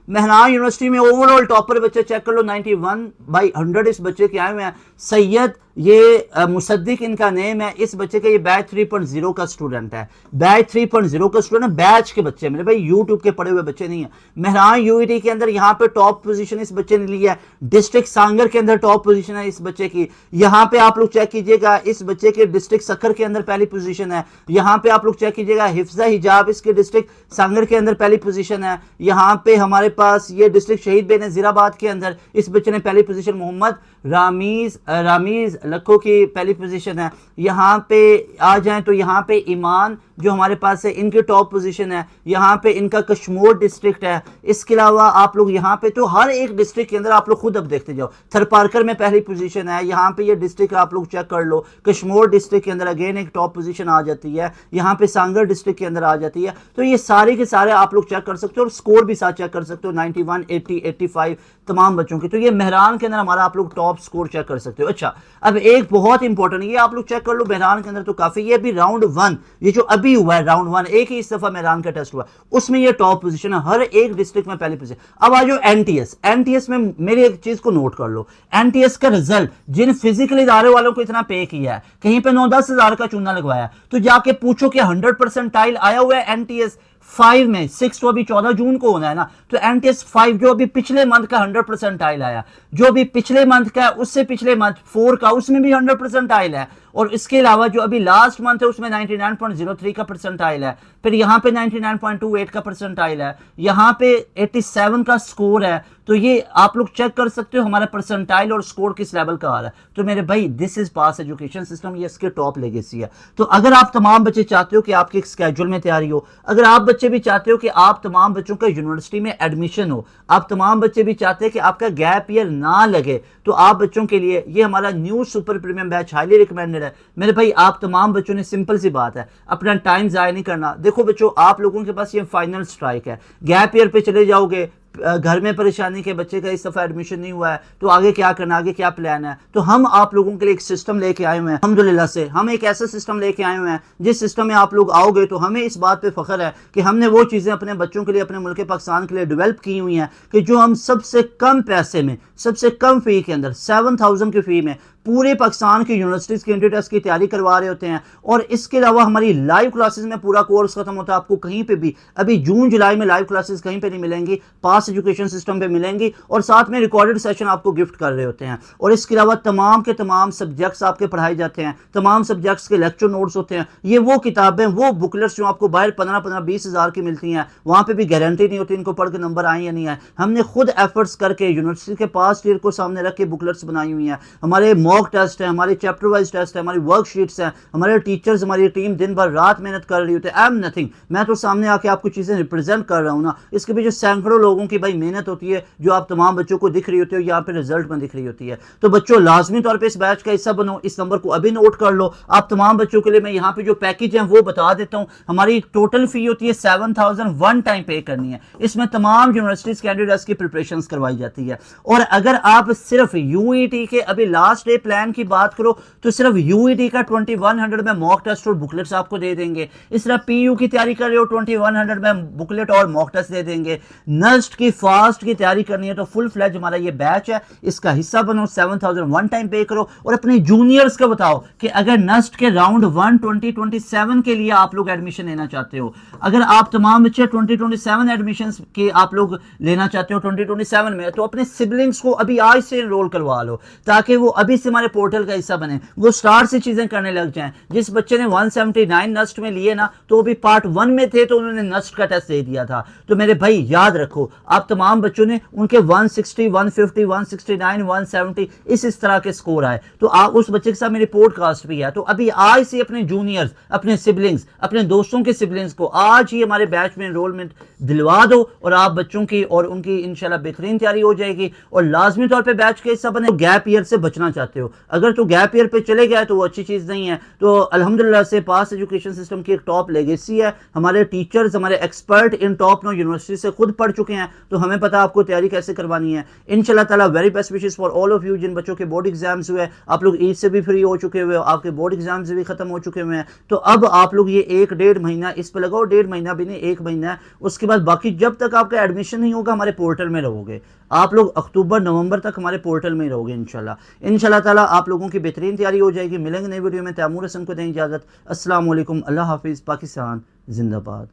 मेहरान यूनिवर्सिटी में ओवरऑल टॉपर बच्चे चेक कर लो, 91/100 इस बच्चे के आए हुए हैं। सैयद ये मुसद्दिक इनका नेम है, इस बच्चे का ये बैच 3.0 का स्टूडेंट है, बैच 3.0 का स्टूडेंट, बैच के बच्चे मेरे भाई, यूट्यूब के पढ़े हुए बच्चे नहीं है। मेहरान यूईटी के अंदर यहाँ पे टॉप पोजीशन इस बच्चे ने लिया है, डिस्ट्रिक्ट सांगर के अंदर टॉप पोजीशन है इस बच्चे की। यहाँ पे आप लोग चेक कीजिएगा, इस बच्चे के डिस्ट्रिक्ट सक्कर के अंदर पहली पोजीशन है। यहाँ पे आप लोग चेक कीजिएगा, हिफ्जा हिजाब इसके डिस्ट्रिक्ट सांगर के अंदर पहली पोजीशन है। यहाँ पे हमारे पास ये डिस्ट्रिक्ट शहीद बेनजीराबाद के अंदर इस बच्चे ने पहली पोजीशन, मोहम्मद रामीज लखो की पहली पोजीशन है। यहाँ पे आ जाएं तो यहाँ पे ईमान जो हमारे पास है इनकी टॉप पोजीशन है, यहाँ पे इनका कश्मीर डिस्ट्रिक्ट है। इसके अलावा आप लोग यहाँ पे तो हर एक डिस्ट्रिक्ट के अंदर आप लोग खुद अब देखते जाओ, थरपारकर में पहली पोजीशन है, यहाँ पे ये डिस्ट्रिक्ट आप लोग चेक कर लो, कश्मीर डिस्ट्रिक्ट के अंदर अगेन एक टॉप पोजीशन आ जाती है, यहाँ पे सांगर डिस्ट्रिक्ट के अंदर आ जाती है। तो ये सारे के सारे आप लोग चेक कर सकते हो और स्कोर भी साथ चेक कर सकते हो, 91, 80, 85 तमाम बच्चों की। तो ये मेहरान के अंदर हमारा आप लोग टॉप स्कोर चेक कर सकते हो। अच्छा, अब एक बहुत इंपॉर्टेंट ये आप लोग चेक कर लो, मेहरान के अंदर तो काफी, ये अभी राउंड 1 ये जो अभी हुआ है राउंड 1, एक ही इस दफा मेहरान का टेस्ट हुआ, उसमें ये टॉप पोजीशन है, हर एक डिस्ट्रिक्ट में पहली पोजीशन। अब आ जाओ एनटीएस में मेरी एक चीज को नोट कर लो, एनटीएस का रिजल्ट जिन फिजिकल इदारे वालों को इतना पे किया है, कहीं पे 9-10 हजार का चूना लगवाया, तो जाके पूछो कि 100% आया हुआ है एनटीएस 5 में, 6 तो अभी 14 जून को होना है ना, तो एनटीएस 5 जो अभी पिछले मंथ का 100% आया, जो अभी पिछले मंथ का उससे पिछले मंथ 4 का उसमें भी 100% है, और इसके अलावा जो अभी लास्ट मंथ है उसमें 99.03 का परसेंटाइल है, फिर यहाँ पे 99.28 का परसेंटाइल है, यहाँ पे 87 का स्कोर है। तो ये आप लोग चेक कर सकते हो हमारा परसेंटाइल और स्कोर किस लेवल का आ रहा है। तो मेरे भाई this is pass education system, ये इसके टॉप लेगेसी है। तो अगर आप तमाम बच्चे चाहते हो कि आपके स्केड्यूल में तैयारी हो, अगर आप बच्चे भी चाहते हो कि आप तमाम बच्चों का यूनिवर्सिटी में एडमिशन हो, आप तमाम बच्चे भी चाहते हैं कि आपका गैप ईयर ना लगे, तो आप बच्चों के लिए ये हमारा new super premium batch highly recommended है। मेरे भाई आप तमाम बच्चों ने, सिंपल सी बात है, अपना टाइम जाया नहीं करना। देखो बच्चों, आप लोगों के पास ये फाइनल स्ट्राइक है, गैप ईयर पे चले जाओगे, घर में परेशानी के बच्चे का इस दफा एडमिशन नहीं हुआ है, तो आगे क्या करना, आगे क्या प्लान है। तो हम आप लोगों के लिए एक सिस्टम लेके आए हुए हैं, अल्हम्दुलिल्लाह से हम एक ऐसा सिस्टम लेके आए हुए हैं जिस सिस्टम में आप लोग आओगे तो हमें इस बात पे फख्र है कि हमने वो चीज़ें अपने बच्चों के लिए, अपने मुल्क पाकिस्तान के लिए डेवलप की हुई हैं कि जो हम सबसे कम पैसे में, सबसे कम फी के अंदर 7000 की फी में पूरे पाकिस्तान की यूनिवर्सिटीज़ के एंट्री टेस्ट की तैयारी करवा रहे होते हैं। और इसके अलावा हमारी लाइव क्लासेस में पूरा कोर्स खत्म होता है, आपको कहीं पे भी अभी जून जुलाई में लाइव क्लासेस कहीं पे नहीं मिलेंगी, पास एजुकेशन सिस्टम पे मिलेंगी, और साथ में रिकॉर्डेड सेशन आपको गिफ्ट कर रहे होते हैं। और इसके अलावा तमाम के तमाम सब्जेक्ट्स आपके पढ़ाए जाते हैं, तमाम सब्जेक्ट्स के लेक्चर नोट्स होते हैं। ये वो किताबें, वो बुकलेट्स जो आपको बाहर 15-20 हज़ार की मिलती हैं, वहाँ पर भी गारंटी नहीं होती इनको पढ़ के नंबर आए या नहीं आए। हमने खुद एफर्ट्स करके यूनिवर्सिटी के पास्ट ईयर को सामने रख के बुकलेट्स बनाई हुई हैं। हमारे मॉक टेस्ट है, हमारे चैप्टर वाइज टेस्ट है, हमारी वर्कशीट्स हैं, हमारे टीचर्स, हमारी टीम दिन भर रात मेहनत कर रही होती है। आई एम नथिंग, मैं तो सामने आके आपको चीज़ें रिप्रेजेंट कर रहा हूँ ना, इसके पीछे सैकड़ों लोगों की भाई मेहनत होती है जो आप तमाम बच्चों को दिख रही होती है, यहाँ पे रिजल्ट में दिख रही होती है। तो बच्चों लाजमी तौर पर इस बैच का हिस्सा बनो, इस नंबर को अभी नोट कर लो। आप तमाम बच्चों के लिए मैं यहाँ पे जो पैकेज है वो बता देता हूँ। हमारी टोटल फी होती है 7000 वन टाइम पे करनी है, इसमें तमाम यूनिवर्सिटीज कैंडिडेट्स की प्रिपरेशन करवाई जाती है। और अगर आप सिर्फ यूईटी के अभी लास्ट डे प्लान की बात करो तो सिर्फ यूईटी का 2100 में मॉक टेस्ट और बुकलेट्स आपको दे देंगे। इस तरह पीयू की तैयारी कर रहे हो 2100 में बुकलेट और मॉक टेस्ट दे देंगे। नस्ट की फास्ट की तैयारी करनी है तो फुल फ्लैज हमारा ये बैच है, इसका हिस्सा बनो, 7000 वन टाइम पे करो। और अपने जूनियर्स को बताओ कि अगर नस्ट के राउंड 1 2027 के लिए आप लोग एडमिशन लेना चाहते हो, अगर आप तमाम बच्चे 2027 एडमिशन के आप लोग लेना चाहते हो 2027 में, तो अपने सिबलिंग्स को अभी आज से एनरोल करवा लो ताकि वो अभी से हमारे पोर्टल का हिस्सा बने, वो स्टार्ट से चीजें करने लग जाएं। जिस बच्चे ने 179 नस्ट में लिए ना, तो भी पार्ट 1 में थे तो उन्होंने नस्ट का टेस्ट दे दिया था। तो मेरे भाई याद रखो, आप तमाम बच्चों ने उनके 160 150 169 170 इस तरह के स्कोर आए, तो आप उस बच्चे के साथ मेरी पॉडकास्ट भी है। तो अभी आज से अपने जूनियर्स, अपने सिबलिंग्स, अपने दोस्तों के सिबलिंग्स को आज ही हमारे बैच में एनरोलमेंट दिलवा दो और आप बच्चों की और उनकी इंशाल्लाह बेहतरीन तैयारी हो जाएगी। और लाजमी तौर पे बैच के हिस्सा बने। गैप ईयर से बचना चाहते हो, अगर तो गैप ईयर पे चले गए तो वो अच्छी चीज़ नहीं है। तो अल्हम्दुलिल्लाह से पास एजुकेशन सिस्टम की एक टॉप लेगेसी है। हमारे टीचर्स, हमारे expert in top no university से खुद पढ़ चुके हैं, तो हमें पता आपको तैयारी कैसे करवानी है। इंशाल्लाह ताला very best wishes for all of you. जिन बच्चों के बोर्ड एग्जाम्स हुए, आप लोग ईद से भी फ्री हो चुके हुए हो, आपके बोर्ड एग्जाम्स भी खत्म हो चुके हुए हैं, तो अब आप लोग ये 1-1.5 महीना इस पे लगाओ, 1.5 महीना भी नहीं, 1 महीना है। उसके बाद बाकी जब तक आपका एडमिशन नहीं होगा हमारे पोर्टल में रहोगे आप लोग, अक्टूबर नवंबर तक हमारे पोर्टल में रहोगे इंशाल्लाह ताला आप लोगों की बेहतरीन तैयारी हो जाएगी। मिलेंगे नई वीडियो में। तैमूर हसन को दें इजाज़त। अस्सलाम वालेकुम, अल्लाह हाफिज़, पाकिस्तान जिंदाबाद।